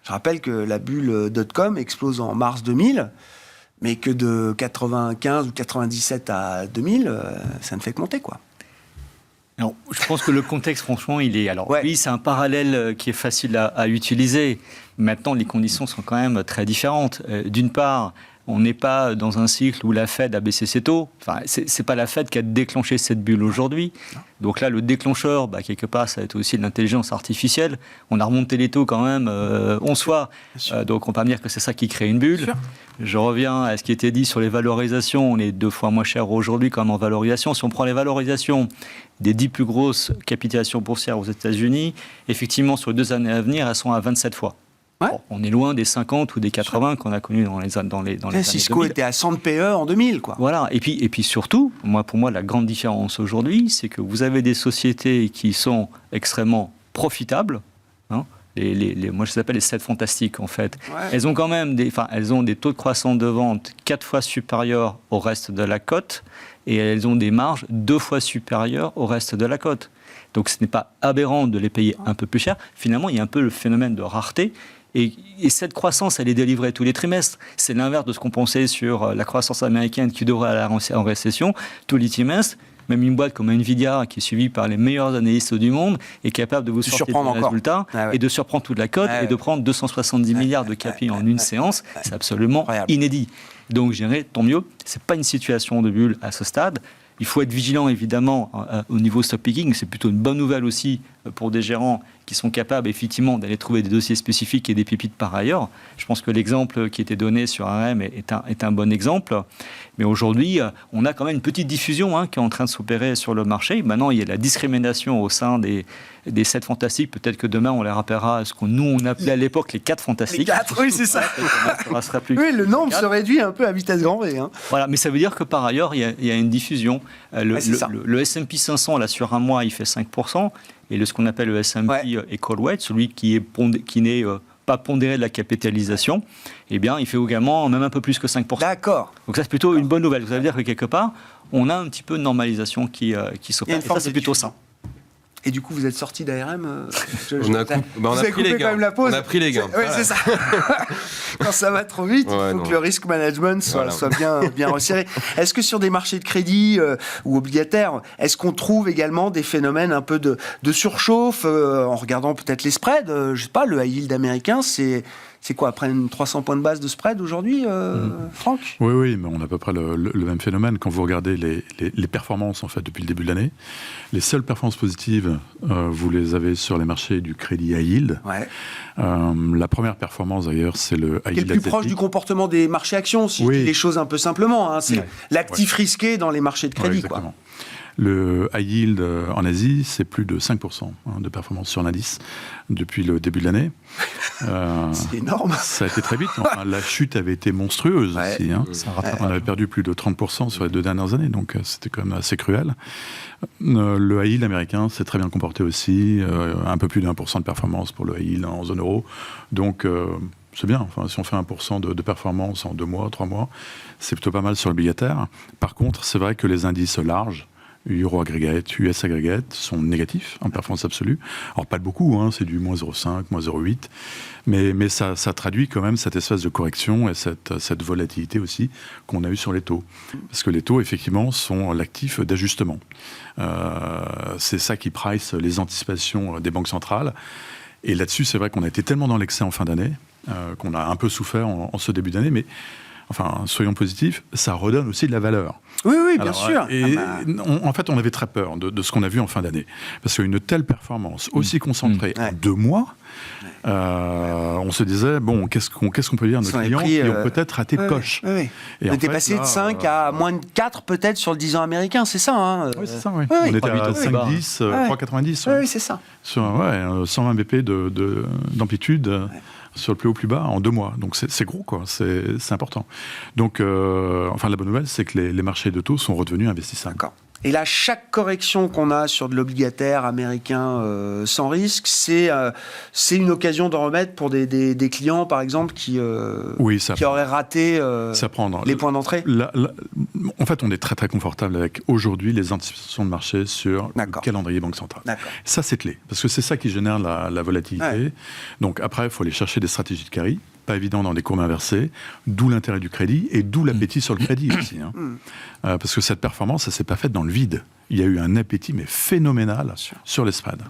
rappelle que la bulle .com explose en mars 2000, mais que de 95 ou 97 à 2000, ça ne fait que monter, quoi. Alors, je pense que le contexte, franchement, il est... Alors, Ouais. oui, c'est un parallèle qui est facile à utiliser. Maintenant, les conditions sont quand même très différentes. D'une part, on n'est pas dans un cycle où la Fed a baissé ses taux. Enfin, c'est pas la Fed qui a déclenché cette bulle aujourd'hui. Donc là, le déclencheur, quelque part, ça a été aussi de l'intelligence artificielle. On a remonté les taux quand même 11 fois. Donc on peut pas me dire que c'est ça qui crée une bulle. Sûr. Je reviens à ce qui était dit sur les valorisations. On est 2 fois moins cher aujourd'hui qu'en valorisation. Si on prend les valorisations des 10 plus grosses capitalisations boursières aux États-Unis, effectivement, sur les 2 années à venir, elles sont à 27 fois. Ouais. Bon, on est loin des 50 ou des 80 qu'on a connus dans les années Cisco 2000. était à 100 de PE en 2000, quoi. Voilà. Et puis surtout, pour moi, la grande différence aujourd'hui, c'est que vous avez des sociétés qui sont extrêmement profitables. Hein, moi, je les appelle les 7 fantastiques, en fait. Ouais. Elles ont quand même elles ont des taux de croissance de vente 4 fois supérieurs au reste de la cote et elles ont des marges 2 fois supérieures au reste de la cote. Donc, ce n'est pas aberrant de les payer un peu plus cher. Finalement, il y a un peu le phénomène de rareté. Et cette croissance, elle est délivrée tous les trimestres. C'est l'inverse de ce qu'on pensait sur la croissance américaine qui devrait aller en récession. Tous les trimestres, même une boîte comme Nvidia, qui est suivie par les meilleurs analystes du monde, est capable de vous sortir des résultats et de surprendre toute la cote et de prendre 270 milliards de capi en une séance. C'est absolument inédit. Donc, je dirais, tant mieux. Ce n'est pas une situation de bulle à ce stade. Il faut être vigilant, évidemment, au niveau stock picking. C'est plutôt une bonne nouvelle aussi pour des gérants qui sont capables, effectivement, d'aller trouver des dossiers spécifiques et des pépites par ailleurs. Je pense que l'exemple qui était donné sur RM est un bon exemple. Mais aujourd'hui, on a quand même une petite diffusion qui est en train de s'opérer sur le marché. Maintenant, il y a la discrimination au sein des 7 fantastiques. Peut-être que demain, on les rappellera à ce que nous, on appelait à l'époque les 4 fantastiques. Les 4, oui, c'est ça. Sera plus Oui, le nombre se réduit un peu à vitesse grand V. Hein. Voilà, mais ça veut dire que par ailleurs, il y a une diffusion. Le S&P 500, là, sur un mois, il fait 5%. Et ce qu'on appelle le S&P Equal Weight, celui qui n'est pas pondéré de la capitalisation, eh bien, il fait également même un peu plus que 5%. D'accord. Donc ça, c'est plutôt une bonne nouvelle. Ça veut dire que quelque part, on a un petit peu de normalisation qui s'opère. Et ça, c'est plutôt ça. Et du coup, vous êtes sorti d'ARM On a pris les gains. Quand même la pause. On a pris les gains. Oui, c'est ça. Quand ça va trop vite, il faut que le risk management soit bien resserré. Est-ce que sur des marchés de crédit ou obligataires, est-ce qu'on trouve également des phénomènes un peu de surchauffe en regardant peut-être les spreads? Je sais pas, le high yield américain, c'est quoi, après 300 points de base de spread aujourd'hui, Franck? Oui, mais on a à peu près le même phénomène. Quand vous regardez les performances, en fait, depuis le début de l'année, les seules performances positives, vous les avez sur les marchés du crédit high yield. Ouais. La première performance, d'ailleurs, c'est le high yield. Qui est le plus proche du comportement des marchés actions, si je dis les choses un peu simplement. Hein. C'est l'actif risqué dans les marchés de crédit. Exactement. Le high yield en Asie, c'est plus de 5% de performance sur l'indice depuis le début de l'année. C'est énorme. Ça a été très vite. Enfin, la chute avait été monstrueuse aussi. Hein. On avait perdu plus de 30% sur les 2 dernières années, donc c'était quand même assez cruel. Le high yield américain s'est très bien comporté aussi. Un peu plus de 1% de performance pour le high yield en zone euro. Donc, c'est bien. Enfin, si on fait 1% de performance en 2 mois, 3 mois, c'est plutôt pas mal sur l'obligataire. Par contre, c'est vrai que les indices larges, Euro Aggregate, US Aggregate, sont négatifs en performance absolue. Alors, pas de beaucoup, c'est du moins 0,5, moins 0,8. Mais ça traduit quand même cette espèce de correction et cette volatilité aussi qu'on a eue sur les taux. Parce que les taux, effectivement, sont l'actif d'ajustement. C'est ça qui price les anticipations des banques centrales. Et là-dessus, c'est vrai qu'on a été tellement dans l'excès en fin d'année qu'on a un peu souffert en ce début d'année. Mais enfin, soyons positifs, ça redonne aussi de la valeur. Oui, bien sûr. Et en fait, on avait très peur de ce qu'on a vu en fin d'année. Parce qu'une telle performance aussi concentrée en 2 mois, on se disait, bon, qu'est-ce qu'on peut dire à nos clients qui ont peut-être raté coche. On était passé de 5 à moins de 4 peut-être sur le 10 ans américain, c'est ça Oui, c'est ça, oui. On était à 5,10, 3,90. Oui, c'est ça. Sur 120 BP d'amplitude. Sur le plus haut, plus bas, en 2 mois. Donc c'est gros, quoi. C'est important. Donc, la bonne nouvelle, c'est que les marchés de taux sont redevenus investissables. D'accord. Et là, chaque correction qu'on a sur de l'obligataire américain sans risque, c'est une occasion d'en remettre pour des clients, par exemple, qui auraient raté les points d'entrée. En fait, on est très, très confortable avec, aujourd'hui, les anticipations de marché sur le calendrier Banque Centrale. Ça, c'est clé, parce que c'est ça qui génère la volatilité. Donc, après, il faut aller chercher des stratégies de carry. pas évident dans des courbes inversées, d'où l'intérêt du crédit et d'où l'appétit sur le crédit aussi. Parce que cette performance, ça ne s'est pas faite dans le vide. Il y a eu un appétit, mais phénoménal, sur les spreads.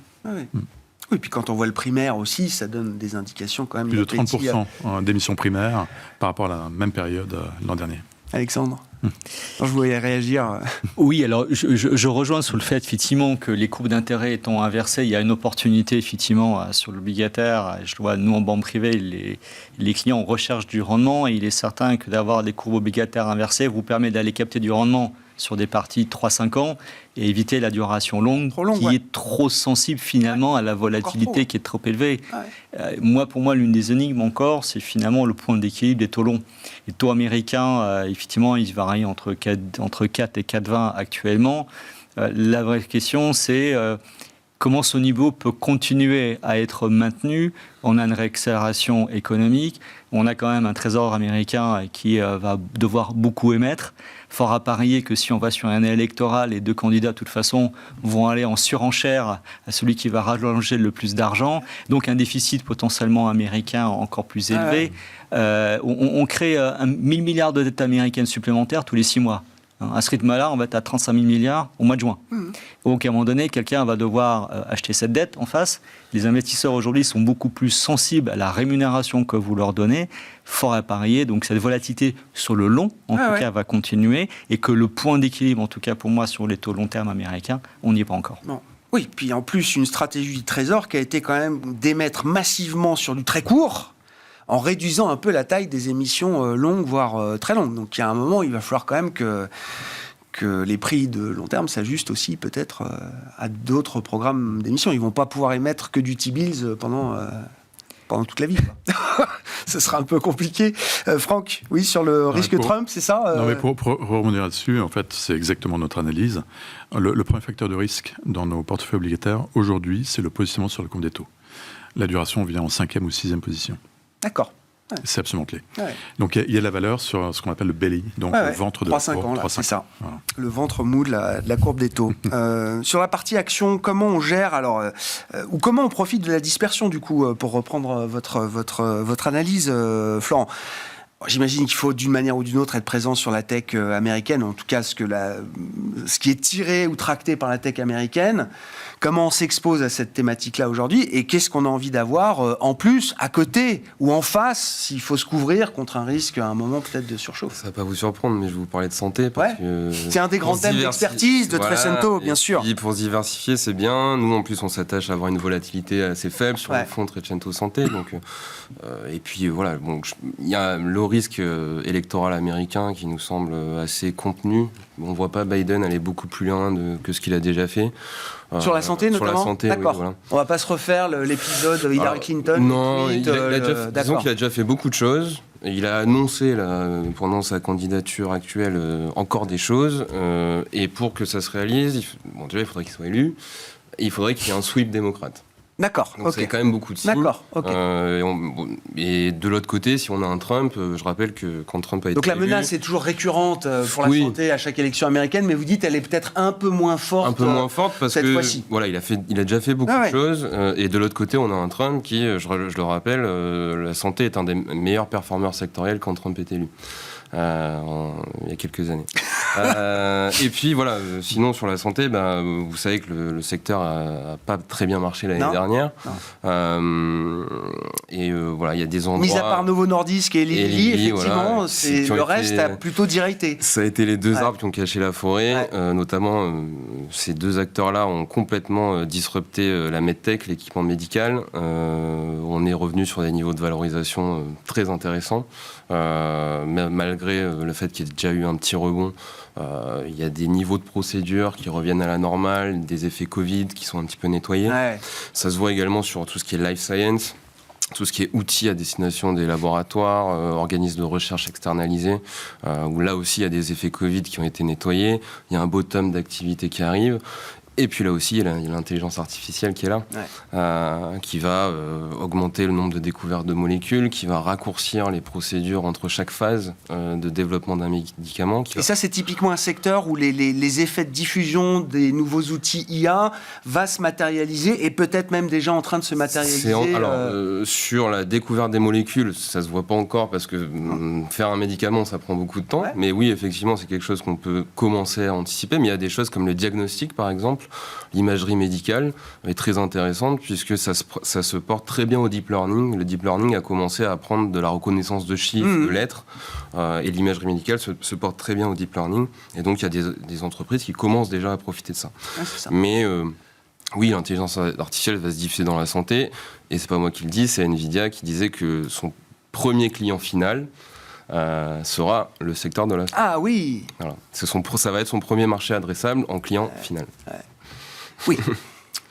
Oui, puis quand on voit le primaire aussi, ça donne des indications quand même. Plus de 30% d'émissions primaires par rapport à la même période l'an dernier. Alexandre, je vous voyais réagir. Oui, alors je rejoins sur le fait effectivement que les courbes d'intérêt étant inversées, il y a une opportunité effectivement sur l'obligataire. Je vois, nous en banque privée, les clients recherchent du rendement et il est certain que d'avoir des courbes obligataires inversées vous permet d'aller capter du rendement sur des parties 3-5 ans et éviter la duration longue qui est trop sensible finalement à la volatilité qui est trop élevée. Pour moi, l'une des énigmes encore, c'est finalement le point d'équilibre des taux longs. Les taux américains, effectivement, ils varient entre 4 et 4,20 actuellement. La vraie question, c'est comment ce niveau peut continuer à être maintenu. On a une réaccélération économique. On a quand même un trésor américain qui va devoir beaucoup émettre. Fort à parier que si on va sur une année électorale, les deux candidats, de toute façon, vont aller en surenchère à celui qui va rallonger le plus d'argent. Donc un déficit potentiellement américain encore plus élevé. On crée 1000 milliards de dettes américaines supplémentaires tous les 6 mois. À ce rythme-là, on va être à 35 000 milliards au mois de juin. Donc, à un moment donné, quelqu'un va devoir acheter cette dette en face. Les investisseurs aujourd'hui sont beaucoup plus sensibles à la rémunération que vous leur donnez. Fort à parier. Donc, cette volatilité sur le long, en tout cas, va continuer. Et que le point d'équilibre, en tout cas pour moi, sur les taux long terme américains, on n'y est pas encore. Non. Oui, puis en plus, une stratégie du Trésor qui a été quand même d'émettre massivement sur du très court, en réduisant un peu la taille des émissions longues, voire très longues. Donc il y a un moment, il va falloir quand même que les prix de long terme s'ajustent aussi peut-être à d'autres programmes d'émissions. Ils ne vont pas pouvoir émettre que du T-bills pendant toute la vie. Ce sera un peu compliqué. Franck, oui, sur le risque Trump, c'est ça Non, mais pour rebondir là-dessus, en fait, c'est exactement notre analyse. Le premier facteur de risque dans nos portefeuilles obligataires, aujourd'hui, c'est le positionnement sur le compte des taux. La duration vient en 5e ou 6e position. D'accord. C'est absolument clé. Donc il y a de la valeur sur ce qu'on appelle le belly, donc le ventre de 3-5 ans, c'est ça. Voilà. Le ventre mou de la courbe des taux. Sur la partie action, comment on gère ou comment on profite de la dispersion du coup, pour reprendre votre analyse, Florent. J'imagine qu'il faut d'une manière ou d'une autre être présent sur la tech américaine, en tout cas ce qui est tiré ou tracté par la tech américaine. Comment on s'expose à cette thématique-là aujourd'hui et qu'est-ce qu'on a envie d'avoir en plus, à côté ou en face, s'il faut se couvrir contre un risque à un moment peut-être de surchauffe. Ça ne va pas vous surprendre, mais je vais vous parler de santé. Parce que c'est un des grands thèmes d'expertise de Trecento, bien sûr. Et pour se diversifier, c'est bien. Nous, en plus, on s'attache à avoir une volatilité assez faible sur le fonds Trecento Santé. Donc, et puis, voilà, il y a le risque électoral américain qui nous semble assez contenu. On ne voit pas Biden aller beaucoup plus loin que ce qu'il a déjà fait. Sur la santé, notamment. Sur la santé, d'accord. Oui, voilà. On va pas se refaire l'épisode Hillary Clinton. Non, disons qu'il a déjà fait beaucoup de choses. Et il a annoncé pendant sa candidature actuelle encore des choses. Et pour que ça se réalise, déjà il faudrait qu'il soit élu. Et il faudrait qu'il y ait un sweep démocrate. D'accord. Donc c'est quand même beaucoup de signes. D'accord. Okay. Et de l'autre côté, si on a un Trump, je rappelle que quand Trump a été donc la menace est toujours récurrente pour la santé à chaque élection américaine, mais vous dites elle est peut-être un peu moins forte. Un peu moins forte parce cette que fois-ci. Voilà, il a déjà fait beaucoup de choses. Et de l'autre côté, on a un Trump qui, je le rappelle, la santé est un des meilleurs performeurs sectoriels quand Trump est élu. Il y a quelques années. Et puis voilà, sinon sur la santé, vous savez que le secteur a pas très bien marché l'année dernière. Voilà, il y a des endroits. Mis à part Novo Nordisk et Lilly, effectivement, le reste a plutôt directé. Ça a été les deux arbres qui ont caché la forêt. Notamment, ces deux acteurs-là ont complètement disrupté la medtech, l'équipement médical. On est revenu sur des niveaux de valorisation très intéressants. Malgré le fait qu'il y ait déjà eu un petit rebond, il y a des niveaux de procédures qui reviennent à la normale, des effets Covid qui sont un petit peu nettoyés. Ça se voit également sur tout ce qui est life science, tout ce qui est outils à destination des laboratoires, organismes de recherche externalisés, où là aussi il y a des effets Covid qui ont été nettoyés, il y a un bottom d'activité qui arrive. Et puis là aussi, il y a l'intelligence artificielle qui est là, qui va augmenter le nombre de découvertes de molécules, qui va raccourcir les procédures entre chaque phase de développement d'un médicament. Et ça, c'est typiquement un secteur où les effets de diffusion des nouveaux outils IA va se matérialiser et peut-être même déjà en train de se matérialiser. Sur la découverte des molécules, ça se voit pas encore parce que faire un médicament, ça prend beaucoup de temps. Ouais. Mais oui, effectivement, c'est quelque chose qu'on peut commencer à anticiper. Mais il y a des choses comme le diagnostic, par exemple. L'imagerie médicale est très intéressante puisque ça se porte très bien au deep learning. Le deep learning a commencé à apprendre de la reconnaissance de chiffres, de lettres, et l'imagerie médicale se porte très bien au deep learning. Et donc, il y a des entreprises qui commencent déjà à profiter de ça. Ouais, c'est ça. Mais oui, l'intelligence artificielle va se diffuser dans la santé. Et c'est pas moi qui le dis, c'est Nvidia qui disait que son premier client final sera le secteur de la santé. Ah oui. Voilà. Ça va être son premier marché adressable en client final. Ouais. Oui,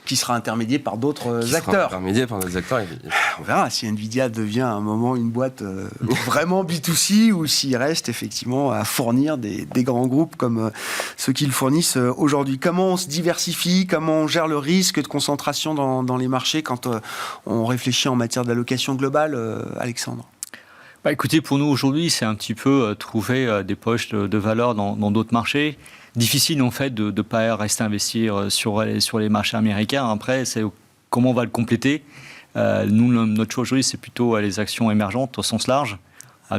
qui sera intermédié par d'autres acteurs. On verra si Nvidia devient à un moment une boîte vraiment B2C ou s'il reste effectivement à fournir des grands groupes comme ceux qui le fournissent aujourd'hui. Comment on se diversifie, comment on gère le risque de concentration dans les marchés quand on réfléchit en matière d'allocation globale, Alexandre ? Écoutez, pour nous aujourd'hui, c'est un petit peu trouver des poches de valeur dans d'autres marchés. Difficile en fait de ne pas rester investir sur les marchés américains. Après, c'est comment on va le compléter. Nous, notre choix aujourd'hui, c'est plutôt les actions émergentes au sens large.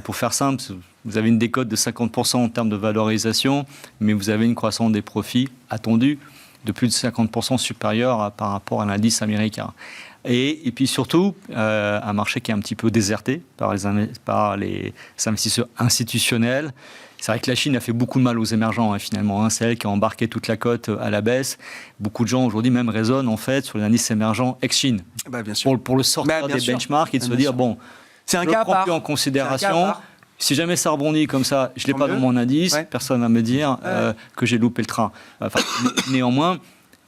Pour faire simple, vous avez une décote de 50% en termes de valorisation, mais vous avez une croissance des profits attendue de plus de 50% supérieure par rapport à l'indice américain. Et puis surtout, un marché qui est un petit peu déserté par les investisseurs institutionnels. C'est vrai que la Chine a fait beaucoup de mal aux émergents, finalement. C'est elle qui a embarqué toute la cote à la baisse. Beaucoup de gens aujourd'hui même raisonnent en fait sur les indices émergents ex-Chine. Bien sûr. Pour le sortir des benchmarks et de se dire, c'est un je cas ne prends plus en considération. Si jamais ça rebondit comme ça, je ne l'ai pas dans mon indice, personne ne va me dire que j'ai loupé le train. Néanmoins,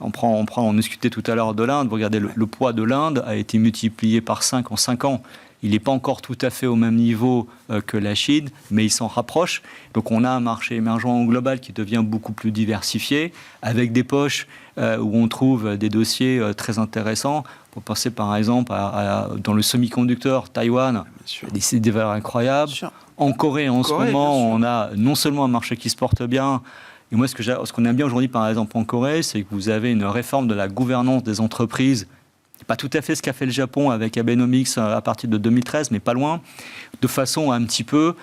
on discutait tout à l'heure de l'Inde. Vous regardez, le poids de l'Inde a été multiplié par 5 en 5 ans. Il n'est pas encore tout à fait au même niveau que la Chine, mais il s'en rapproche. Donc on a un marché émergent global qui devient beaucoup plus diversifié, avec des poches où on trouve des dossiers très intéressants. Pour penser par exemple dans le semi-conducteur, Taïwan, des valeurs incroyables. En Corée, en ce moment, on a non seulement un marché qui se porte bien. Et moi, ce qu'on aime bien aujourd'hui, par exemple, en Corée, c'est que vous avez une réforme de la gouvernance des entreprises. Pas tout à fait ce qu'a fait le Japon avec Abenomics à partir de 2013, mais pas loin, de façon à un petit peu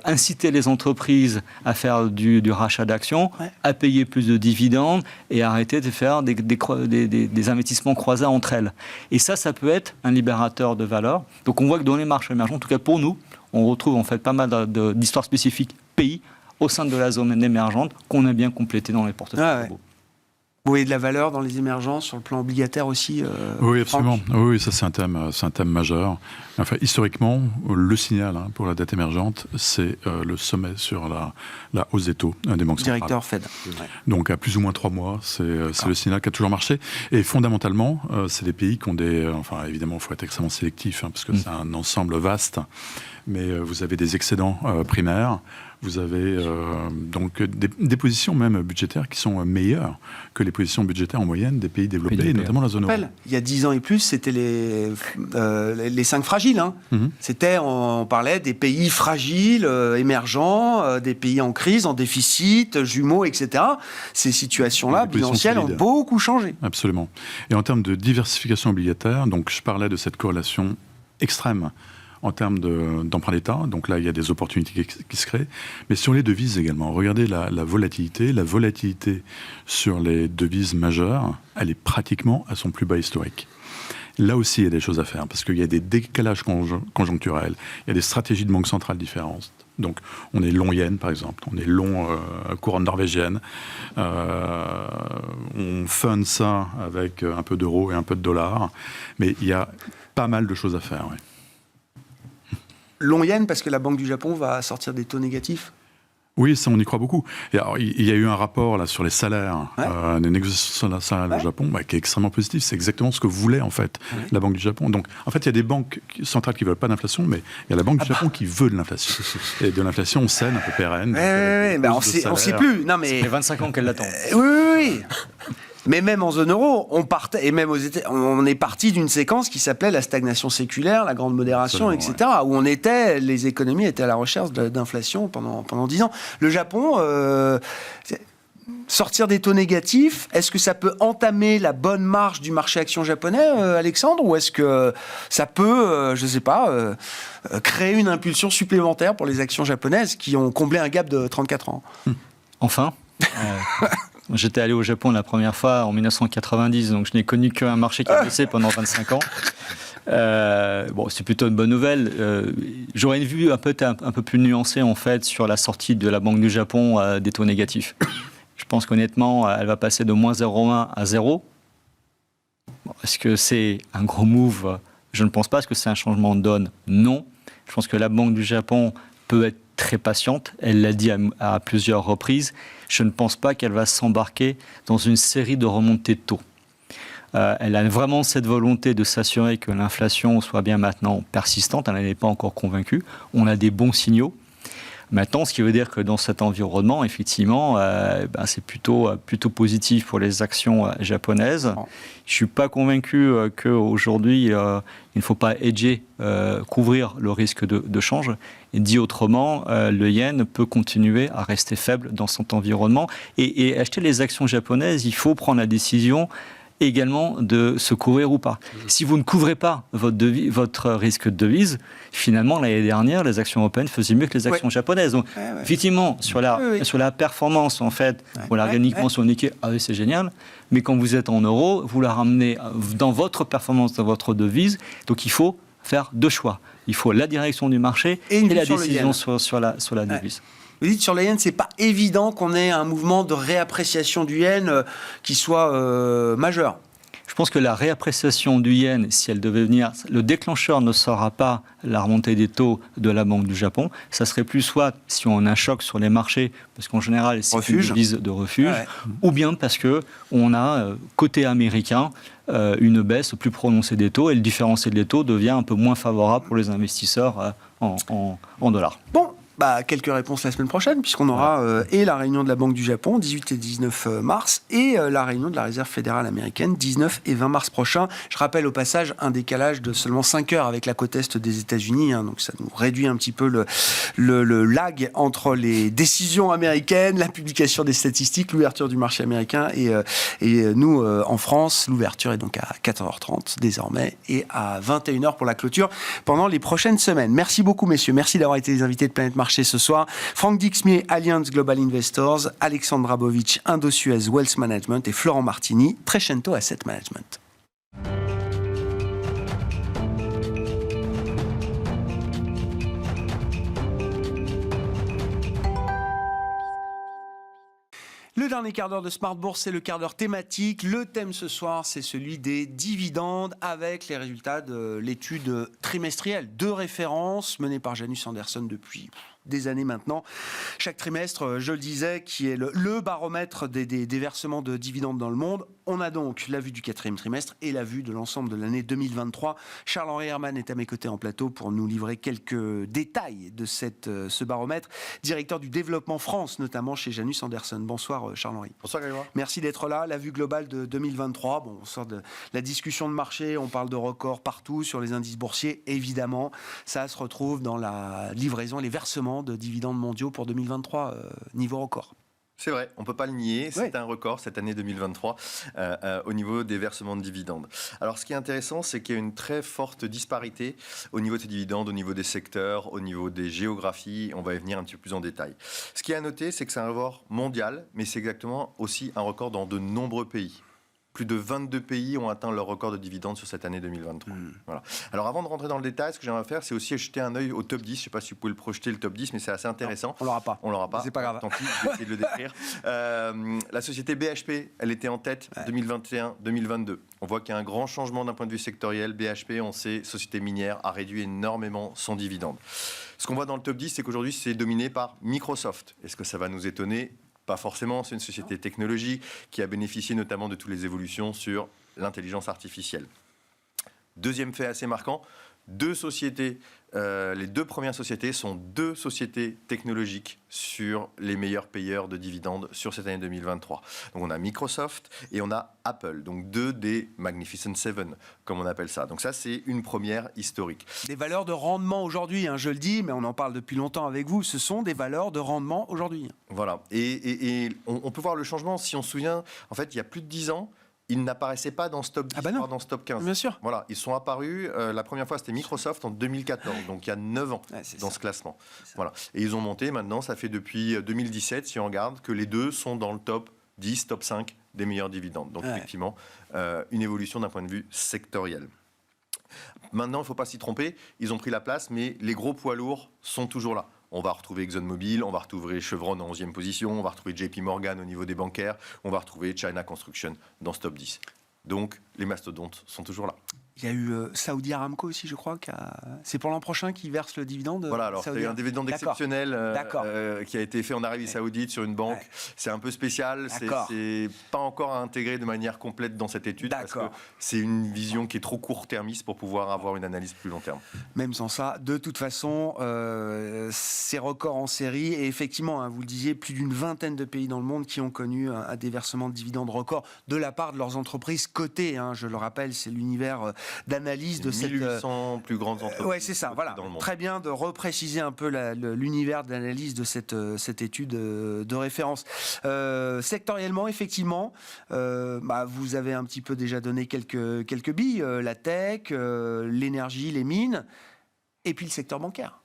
inciter les entreprises à faire du rachat d'actions, à payer plus de dividendes et arrêter de faire des investissements croisés entre elles. Et ça peut être un libérateur de valeur. Donc on voit que dans les marchés émergents, en tout cas pour nous, on retrouve en fait pas mal d'histoires spécifiques pays au sein de la zone émergente qu'on a bien complété dans les portefeuilles. Vous voyez de la valeur dans les émergents sur le plan obligataire aussi Oui, absolument. Oui, ça c'est un thème majeur. Enfin, historiquement, le signal pour la dette émergente, c'est le sommet sur la hausse des taux des banques centrales. Directeur Fed. Donc à plus ou moins 3 mois, c'est le signal qui a toujours marché. Et fondamentalement, c'est des pays qui ont enfin évidemment, il faut être extrêmement sélectif, parce que c'est un ensemble vaste. Mais vous avez des excédents primaires. Vous avez donc des positions même budgétaires qui sont meilleures que les positions budgétaires en moyenne des pays développés, et notamment la zone euro. Il y a 10 ans et plus, c'était les 5 fragiles. C'était, on parlait des pays fragiles, émergents, des pays en crise, en déficit, jumeaux, etc. Ces situations-là, bilancielles, ont beaucoup changé. Absolument. Et en termes de diversification obligataire, donc je parlais de cette corrélation extrême en termes d'emprunt d'État. Donc là, il y a des opportunités qui se créent. Mais sur les devises également, regardez la volatilité. La volatilité sur les devises majeures, elle est pratiquement à son plus bas historique. Là aussi, il y a des choses à faire, parce qu'il y a des décalages conjoncturels, il y a des stratégies de banque centrale différentes. Donc, on est long yen, par exemple, on est long couronne norvégienne, on fund ça avec un peu d'euros et un peu de dollars, mais il y a pas mal de choses à faire, oui. Long yen, parce que la Banque du Japon va sortir des taux négatifs. Oui, ça, on y croit beaucoup. Et alors, il y a eu un rapport là, sur les salaires, des négociations salariales au Japon, qui est extrêmement positif. C'est exactement ce que voulait, en fait, la Banque du Japon. Donc, en fait, il y a des banques centrales qui ne veulent pas d'inflation, mais il y a la Banque du Japon qui veut de l'inflation. Et de l'inflation saine, un peu pérenne. On ne sait plus. Non, mais... Ça fait 25 ans qu'elle l'attend. Oui. Mais même en zone euro, on partait, et même aux on est parti d'une séquence qui s'appelait la stagnation séculaire, la grande modération, Absolument, etc. Où les économies étaient à la recherche d'inflation pendant 10 ans. Le Japon, sortir des taux négatifs, est-ce que ça peut entamer la bonne marche du marché action japonais, Alexandre, ou est-ce que ça peut, je ne sais pas, créer une impulsion supplémentaire pour les actions japonaises qui ont comblé un gap de 34 ans? Enfin. J'étais allé au Japon la première fois en 1990, donc je n'ai connu qu'un marché qui a baissé pendant 25 ans. C'est plutôt une bonne nouvelle. J'aurais une vue un peu plus nuancée en fait sur la sortie de la Banque du Japon des taux négatifs. Je pense qu'honnêtement, elle va passer de moins 0,1 à 0. Est-ce que c'est un gros move? Je ne pense pas. Est-ce que c'est un changement de donne? Non. Je pense que la Banque du Japon peut être très patiente. Elle l'a dit à plusieurs reprises. Je ne pense pas qu'elle va s'embarquer dans une série de remontées de taux. Elle a vraiment cette volonté de s'assurer que l'inflation soit bien maintenant persistante. Elle n'est pas encore convaincue. On a des bons signaux. Maintenant, ce qui veut dire que dans cet environnement, effectivement, c'est plutôt positif pour les actions japonaises. Je ne suis pas convaincu qu'aujourd'hui, il ne faut pas hedger, couvrir le risque de change. Et dit autrement, le yen peut continuer à rester faible dans cet environnement. Et acheter les actions japonaises, il faut prendre la décision également de se couvrir ou pas. Si vous ne couvrez pas votre risque de devise, finalement, l'année dernière, les actions européennes faisaient mieux que les actions japonaises. Donc, effectivement, sur la performance, en fait, on la regarde uniquement sur le Nikkei, c'est génial, mais quand vous êtes en euros, vous la ramenez dans votre performance, dans votre devise, donc il faut faire deux choix. Il faut la direction du marché et la décision sur la devise. Vous dites sur le yen, c'est pas évident qu'on ait un mouvement de réappréciation du yen qui soit majeur. Je pense que la réappréciation du yen, si elle devait venir, le déclencheur ne sera pas la remontée des taux de la Banque du Japon. Ça serait plus soit si on a un choc sur les marchés, parce qu'en général, c'est une devise de refuge, ou bien parce qu'on a, côté américain, une baisse plus prononcée des taux et le différentiel des taux devient un peu moins favorable pour les investisseurs en dollars. Bon. Quelques réponses la semaine prochaine, puisqu'on aura et la réunion de la Banque du Japon, 18 et 19 mars, et la réunion de la Réserve fédérale américaine, 19 et 20 mars prochains. Je rappelle au passage un décalage de seulement 5 heures avec la côte est des États-Unis, donc ça nous réduit un petit peu le lag entre les décisions américaines, la publication des statistiques, l'ouverture du marché américain, et nous, en France, l'ouverture est donc à 14h30 désormais, et à 21h pour la clôture pendant les prochaines semaines. Merci beaucoup, messieurs. Merci d'avoir été les invités de Planète Marché ce soir. Franck Dixmier, Allianz Global Investors, Alexandre Drabovic, Indosuez Wealth Management et Florent Martini, Trecento Asset Management. Le dernier quart d'heure de Smart Bourse, c'est le quart d'heure thématique. Le thème ce soir, c'est celui des dividendes avec les résultats de l'étude trimestrielle de référence menée par Janus Anderson depuis des années maintenant. Chaque trimestre, je le disais, qui est le baromètre des versements de dividendes dans le monde. On a donc la vue du quatrième trimestre et la vue de l'ensemble de l'année 2023. Charles-Henri Herman est à mes côtés en plateau pour nous livrer quelques détails de ce baromètre. Directeur du développement France, notamment chez Janus Anderson. Bonsoir Charles-Henri. Bonsoir Grégoire. Merci d'être là. La vue globale de 2023. On sort de la discussion de marché, on parle de records partout sur les indices boursiers. Évidemment, ça se retrouve dans la livraison, les versements de dividendes mondiaux pour 2023, niveau record. C'est vrai, on ne peut pas le nier, c'est un record cette année 2023 au niveau des versements de dividendes. Alors ce qui est intéressant, c'est qu'il y a une très forte disparité au niveau des dividendes, au niveau des secteurs, au niveau des géographies. On va y venir un petit peu plus en détail. Ce qui est à noter, c'est que c'est un record mondial, mais c'est exactement aussi un record dans de nombreux pays. Plus de 22 pays ont atteint leur record de dividendes sur cette année 2023. Voilà. Alors avant de rentrer dans le détail, ce que j'aimerais faire, c'est aussi jeter un œil au top 10. Je ne sais pas si vous pouvez le projeter, le top 10, mais c'est assez intéressant. Non, on l'aura pas. On l'aura pas. C'est pas grave. Tant pis, je vais essayer de le décrire. La société BHP, elle était en tête 2021-2022. On voit qu'il y a un grand changement d'un point de vue sectoriel. BHP, on sait, société minière, a réduit énormément son dividende. Ce qu'on voit dans le top 10, c'est qu'aujourd'hui, c'est dominé par Microsoft. Est-ce que ça va nous étonner ? Pas forcément, c'est une société technologique qui a bénéficié notamment de toutes les évolutions sur l'intelligence artificielle. Deuxième fait assez marquant, 2 sociétés, les 2 premières sociétés sont 2 sociétés technologiques sur les meilleurs payeurs de dividendes sur cette année 2023. Donc on a Microsoft et on a Apple, donc 2 des Magnificent Seven, comme on appelle ça. Donc ça, c'est une première historique. Des valeurs de rendement aujourd'hui, hein, je le dis, mais on en parle depuis longtemps avec vous, ce sont des valeurs de rendement aujourd'hui. Voilà, et on peut voir le changement, si on se souvient, en fait, il y a plus de 10 ans, ils n'apparaissaient pas dans ce top 10, voire dans ce top 15. Bien sûr. Voilà, ils sont apparus, la première fois c'était Microsoft en 2014, donc il y a 9 ans dans ce classement. Voilà. Et ils ont monté maintenant, ça fait depuis 2017, si on regarde, que les 2 sont dans le top 10, top 5 des meilleurs dividendes. Donc effectivement, une évolution d'un point de vue sectoriel. Maintenant, il ne faut pas s'y tromper, ils ont pris la place, mais les gros poids lourds sont toujours là. On va retrouver ExxonMobil, on va retrouver Chevron en 11e position, on va retrouver JP Morgan au niveau des bancaires, on va retrouver China Construction dans ce top 10. Donc, les mastodontes sont toujours là. Il y a eu Saudi Aramco aussi, je crois. C'est pour l'an prochain qu'ils versent le dividende. Voilà, alors c'est un dividende exceptionnel qui a été fait en Arabie Saoudite sur une banque. Ouais. C'est un peu spécial, c'est pas encore intégré de manière complète dans cette étude parce que c'est une vision qui est trop court-termiste pour pouvoir avoir une analyse plus long terme. Même sans ça, de toute façon, ces records en série, et effectivement, hein, vous le disiez, plus d'une vingtaine de pays dans le monde qui ont connu un déversement de dividendes records de la part de leurs entreprises cotées. Hein, je le rappelle, c'est l'univers d'analyse de cette 1800 plus grandes entreprises. Ouais, c'est ça. Voilà. Très bien de repréciser un peu l'univers d'analyse de cette étude de référence. Sectoriellement, effectivement, vous avez un petit peu déjà donné quelques billes. La tech, l'énergie, les mines, et puis le secteur bancaire.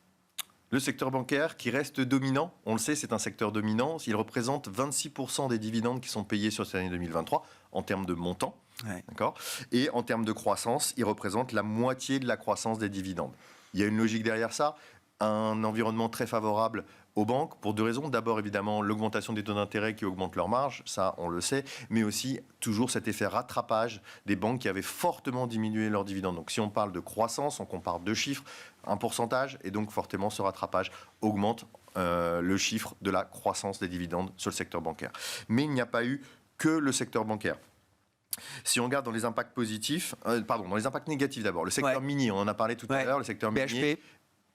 Le secteur bancaire qui reste dominant, on le sait, c'est un secteur dominant. Il représente 26% des dividendes qui sont payés sur cette année 2023 en termes de montant. Ouais. D'accord. Et en termes de croissance, il représente la moitié de la croissance des dividendes. Il y a une logique derrière ça, un environnement très favorable aux banques pour 2 raisons. D'abord, évidemment, l'augmentation des taux d'intérêt qui augmentent leurs marges, ça on le sait, mais aussi toujours cet effet rattrapage des banques qui avaient fortement diminué leurs dividendes. Donc si on parle de croissance, on compare 2 chiffres, un pourcentage, et donc fortement ce rattrapage augmente le chiffre de la croissance des dividendes sur le secteur bancaire. Mais il n'y a pas eu que le secteur bancaire. Si on regarde dans les impacts positifs, dans les impacts négatifs d'abord, le secteur minier, on en a parlé tout à l'heure, le secteur minier,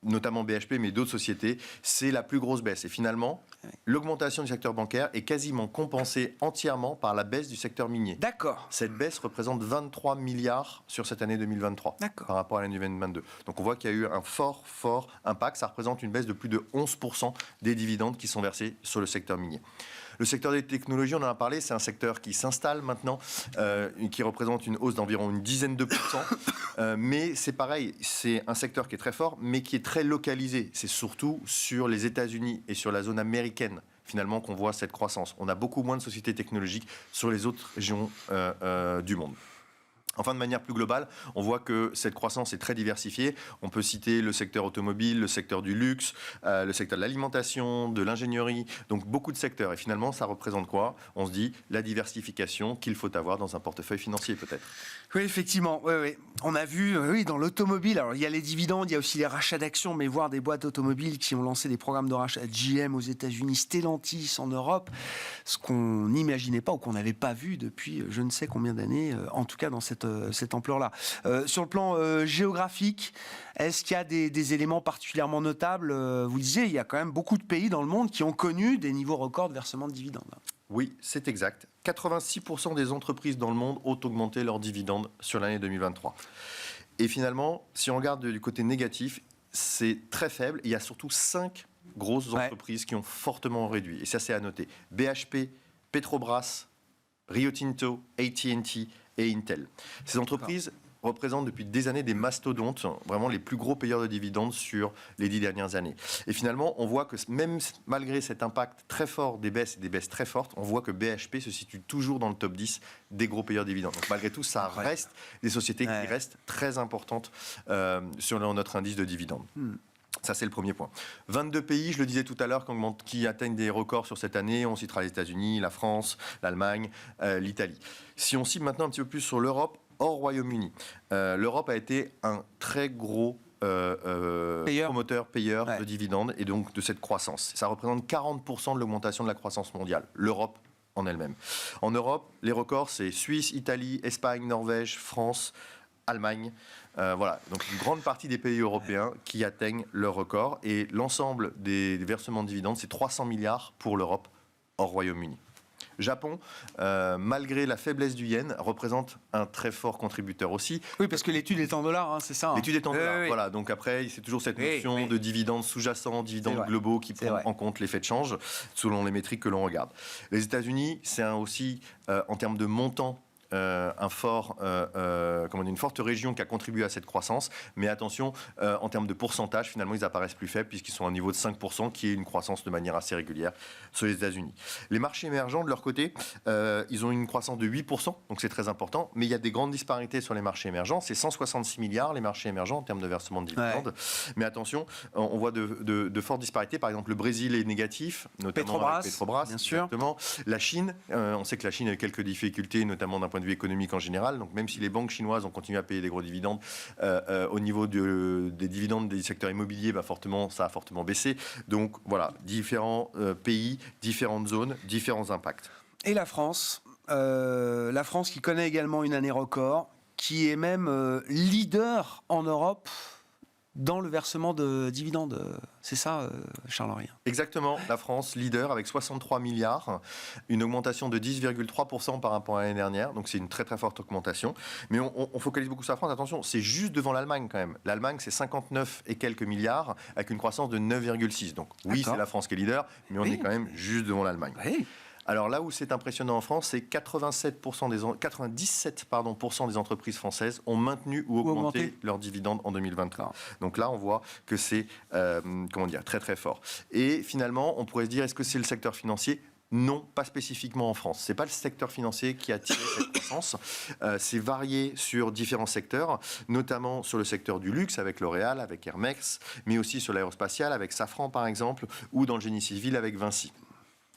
notamment BHP, mais d'autres sociétés, c'est la plus grosse baisse. Et finalement, l'augmentation du secteur bancaire est quasiment compensée entièrement par la baisse du secteur minier. D'accord. Cette baisse représente 23 milliards sur cette année 2023 par rapport à l'année 2022. Donc on voit qu'il y a eu un fort impact. Ça représente une baisse de plus de 11% des dividendes qui sont versés sur le secteur minier. Le secteur des technologies, on en a parlé, c'est un secteur qui s'installe maintenant, qui représente une hausse d'environ une dizaine de pourcents. Mais c'est pareil, c'est un secteur qui est très fort, mais qui est très localisé. C'est surtout sur les États-Unis et sur la zone américaine, finalement, qu'on voit cette croissance. On a beaucoup moins de sociétés technologiques sur les autres régions du monde. Enfin, de manière plus globale, on voit que cette croissance est très diversifiée. On peut citer le secteur automobile, le secteur du luxe, le secteur de l'alimentation, de l'ingénierie, donc beaucoup de secteurs. Et finalement, ça représente quoi ? On se dit la diversification qu'il faut avoir dans un portefeuille financier, peut-être. Oui, effectivement. Oui. On a vu, dans l'automobile, alors il y a les dividendes, il y a aussi les rachats d'actions, mais voir des boîtes automobiles qui ont lancé des programmes de rachat, GM aux États-Unis, Stellantis en Europe, ce qu'on n'imaginait pas ou qu'on n'avait pas vu depuis je ne sais combien d'années, en tout cas dans cette ampleur-là. Sur le plan géographique, est-ce qu'il y a des éléments particulièrement notables ? Vous disiez, il y a quand même beaucoup de pays dans le monde qui ont connu des niveaux records de versement de dividendes. Oui, c'est exact. 86% des entreprises dans le monde ont augmenté leurs dividendes sur l'année 2023. Et finalement, si on regarde du côté négatif, c'est très faible. Il y a surtout 5 grosses entreprises qui ont fortement réduit. Et ça, c'est à noter. BHP, Petrobras, Rio Tinto, AT&T et Intel. Ces entreprises représentent depuis des années des mastodontes, vraiment les plus gros payeurs de dividendes sur les 10 dernières années. Et finalement, on voit que même malgré cet impact très fort des baisses et des baisses très fortes, on voit que BHP se situe toujours dans le top 10 des gros payeurs de dividendes. Donc malgré tout, ça reste des sociétés qui restent très importantes sur notre indice de dividendes. Ça, c'est le premier point. 22 pays, je le disais tout à l'heure, qui atteignent des records sur cette année. On citera les États-Unis, la France, l'Allemagne, l'Italie. Si on cible maintenant un petit peu plus sur l'Europe, hors Royaume-Uni, l'Europe a été un très gros payeur de dividendes et donc de cette croissance. Ça représente 40% de l'augmentation de la croissance mondiale. L'Europe en elle-même. En Europe, les records, c'est Suisse, Italie, Espagne, Norvège, France, Allemagne. Voilà, donc une grande partie des pays européens qui atteignent leur record et l'ensemble des versements de dividendes, c'est 300 milliards pour l'Europe hors Royaume-Uni. Japon, malgré la faiblesse du yen, représente un très fort contributeur aussi. Oui, parce que l'étude est en dollars, c'est ça. L'étude est en dollars, oui. voilà. Donc après, c'est toujours cette notion de dividendes sous-jacents, dividendes globaux qui prend en compte l'effet de change selon les métriques que l'on regarde. Les États-Unis, c'est aussi, en termes de montant, une forte région qui a contribué à cette croissance, mais attention, en termes de pourcentage, finalement, ils apparaissent plus faibles puisqu'ils sont à un niveau de 5%, qui est une croissance de manière assez régulière sur les États-Unis. Les marchés émergents, de leur côté, ils ont une croissance de 8%, donc c'est très important, mais il y a des grandes disparités sur les marchés émergents. C'est 166 milliards, les marchés émergents, en termes de versement de dividendes. Mais attention, on voit de fortes disparités. Par exemple, le Brésil est négatif, notamment avec Petrobras, bien sûr. Exactement. La Chine, on sait que la Chine a quelques difficultés, notamment d'un point de vue économique en général. Donc même si les banques chinoises ont continué à payer des gros dividendes, au niveau des dividendes des secteurs immobiliers, ça a fortement baissé. Donc voilà, différents pays, différentes zones, différents impacts. Et la France qui connaît également une année record, qui est même leader en Europe dans le versement de dividendes. C'est ça, Charles-Henri? Exactement, la France, leader avec 63 milliards, une augmentation de 10,3% par rapport à l'année dernière, donc c'est une très très forte augmentation. Mais on focalise beaucoup sur la France, attention, c'est juste devant l'Allemagne quand même. L'Allemagne, c'est 59 et quelques milliards, avec une croissance de 9,6. Donc oui, c'est la France qui est leader, mais on est quand même juste devant l'Allemagne. Oui. Alors là où c'est impressionnant en France, c'est 97% des entreprises françaises ont maintenu ou augmenté leurs dividendes en 2023. Donc là, on voit que c'est très très fort. Et finalement, on pourrait se dire, est-ce que c'est le secteur financier ? Non, pas spécifiquement en France. C'est pas le secteur financier qui a tiré cette croissance. C'est varié sur différents secteurs, notamment sur le secteur du luxe avec L'Oréal, avec Hermès, mais aussi sur l'aérospatial avec Safran par exemple, ou dans le génie civil avec Vinci.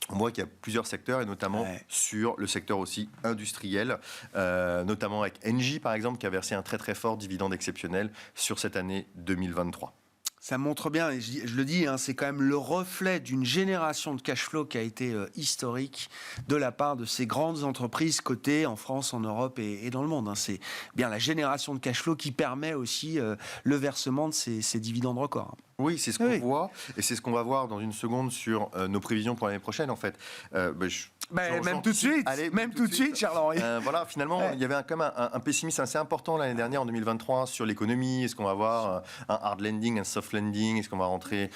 On voit qu'il y a plusieurs secteurs, et notamment sur le secteur aussi industriel, notamment avec Engie, par exemple, qui a versé un très très fort dividende exceptionnel sur cette année 2023. Ça montre bien, et je le dis, c'est quand même le reflet d'une génération de cash flow qui a été historique de la part de ces grandes entreprises cotées en France, en Europe et dans le monde. C'est bien la génération de cash flow qui permet aussi le versement de ces dividendes records. Oui, c'est ce qu'on voit, et c'est ce qu'on va voir dans une seconde sur nos prévisions pour l'année prochaine, en fait. Même tout de suite, Charles-Henri. Voilà, finalement, il y avait quand même un pessimisme assez important l'année dernière, en 2023, sur l'économie. Est-ce qu'on va avoir un hard landing, un soft landing? Est-ce qu'on va rentrer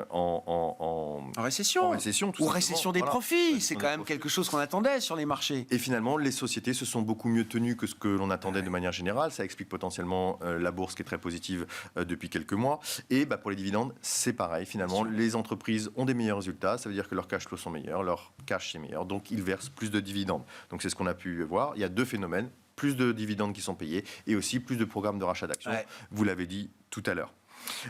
en récession? Ou récession des profits? C'est quand même quelque chose qu'on attendait sur les marchés. Et finalement, les sociétés se sont beaucoup mieux tenues que ce que l'on attendait de manière générale. Ça explique potentiellement la bourse qui est très positive depuis quelques mois. Et pour les dividendes, c'est pareil. Finalement, les entreprises ont des meilleurs résultats. Ça veut dire que leurs cash flows sont meilleurs, leur cash est meilleur. Donc, ils versent plus de dividendes. Donc, c'est ce qu'on a pu voir. Il y a deux phénomènes. Plus de dividendes qui sont payés et aussi plus de programmes de rachat d'actions. Vous l'avez dit tout à l'heure.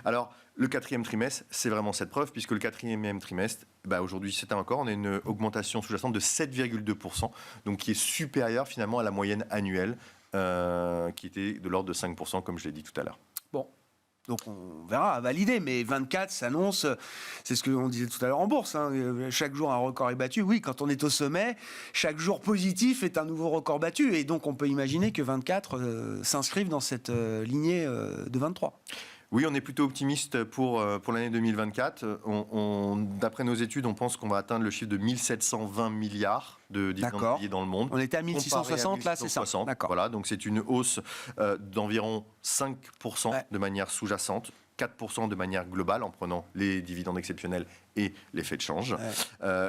Alors, le quatrième trimestre, c'est vraiment cette preuve, puisque le quatrième trimestre, aujourd'hui, c'est un record. On a une augmentation sous-jacente de 7,2%, donc qui est supérieure finalement à la moyenne annuelle, qui était de l'ordre de 5%, comme je l'ai dit tout à l'heure. Bon. Donc on verra, à valider, mais 24 s'annonce, c'est ce qu'on disait tout à l'heure en bourse, chaque jour un record est battu. Oui, quand on est au sommet, chaque jour positif est un nouveau record battu, et donc on peut imaginer que 24 s'inscrivent dans cette lignée de 23. Oui, on est plutôt optimiste pour l'année 2024. D'après nos études, on pense qu'on va atteindre le chiffre de 1720 milliards de dividendes payés dans le monde. On était à 1660, là, c'est ça. D'accord. Voilà, donc c'est une hausse d'environ 5% de manière sous-jacente, 4% de manière globale en prenant les dividendes exceptionnels et l'effet de change.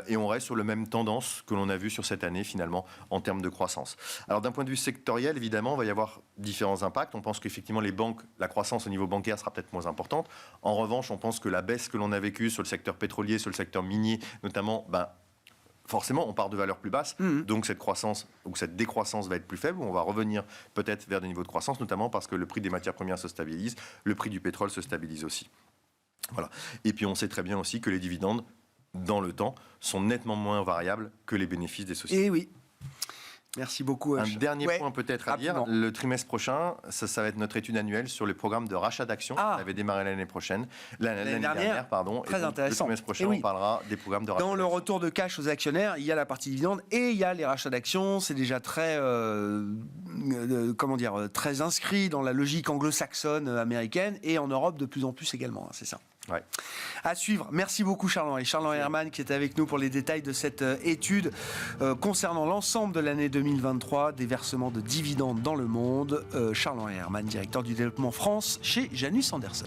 Et on reste sur la même tendance que l'on a vu sur cette année finalement en termes de croissance. Alors d'un point de vue sectoriel, évidemment, il va y avoir différents impacts. On pense qu'effectivement les banques, la croissance au niveau bancaire sera peut-être moins importante. En revanche, on pense que la baisse que l'on a vécue sur le secteur pétrolier, sur le secteur minier notamment, forcément, on part de valeurs plus basses, donc cette croissance ou cette décroissance va être plus faible. On va revenir peut-être vers des niveaux de croissance, notamment parce que le prix des matières premières se stabilise, le prix du pétrole se stabilise aussi. Voilà. Et puis on sait très bien aussi que les dividendes, dans le temps, sont nettement moins variables que les bénéfices des sociétés. Et oui. Merci beaucoup. Un dernier point peut-être à dire. rapidement. Le trimestre prochain, ça va être notre étude annuelle sur les programmes de rachat d'actions. Ah. On avait démarré l'année dernière, Très Et donc, intéressant. Le trimestre prochain, Et oui. on parlera des programmes de rachat Dans le d'actions. retour de cash aux actionnaires, il y a la partie dividende et il y a les rachats d'actions. C'est déjà très, très inscrit dans la logique anglo-saxonne américaine et en Europe de plus en plus également. C'est ça. Ouais. À suivre. Merci beaucoup Charles-Henri. Charles-Henri Hermann qui est avec nous pour les détails de cette étude concernant l'ensemble de l'année 2023 des versements de dividendes dans le monde. Charles-Henri Hermann, directeur du développement France chez Janus Anderson.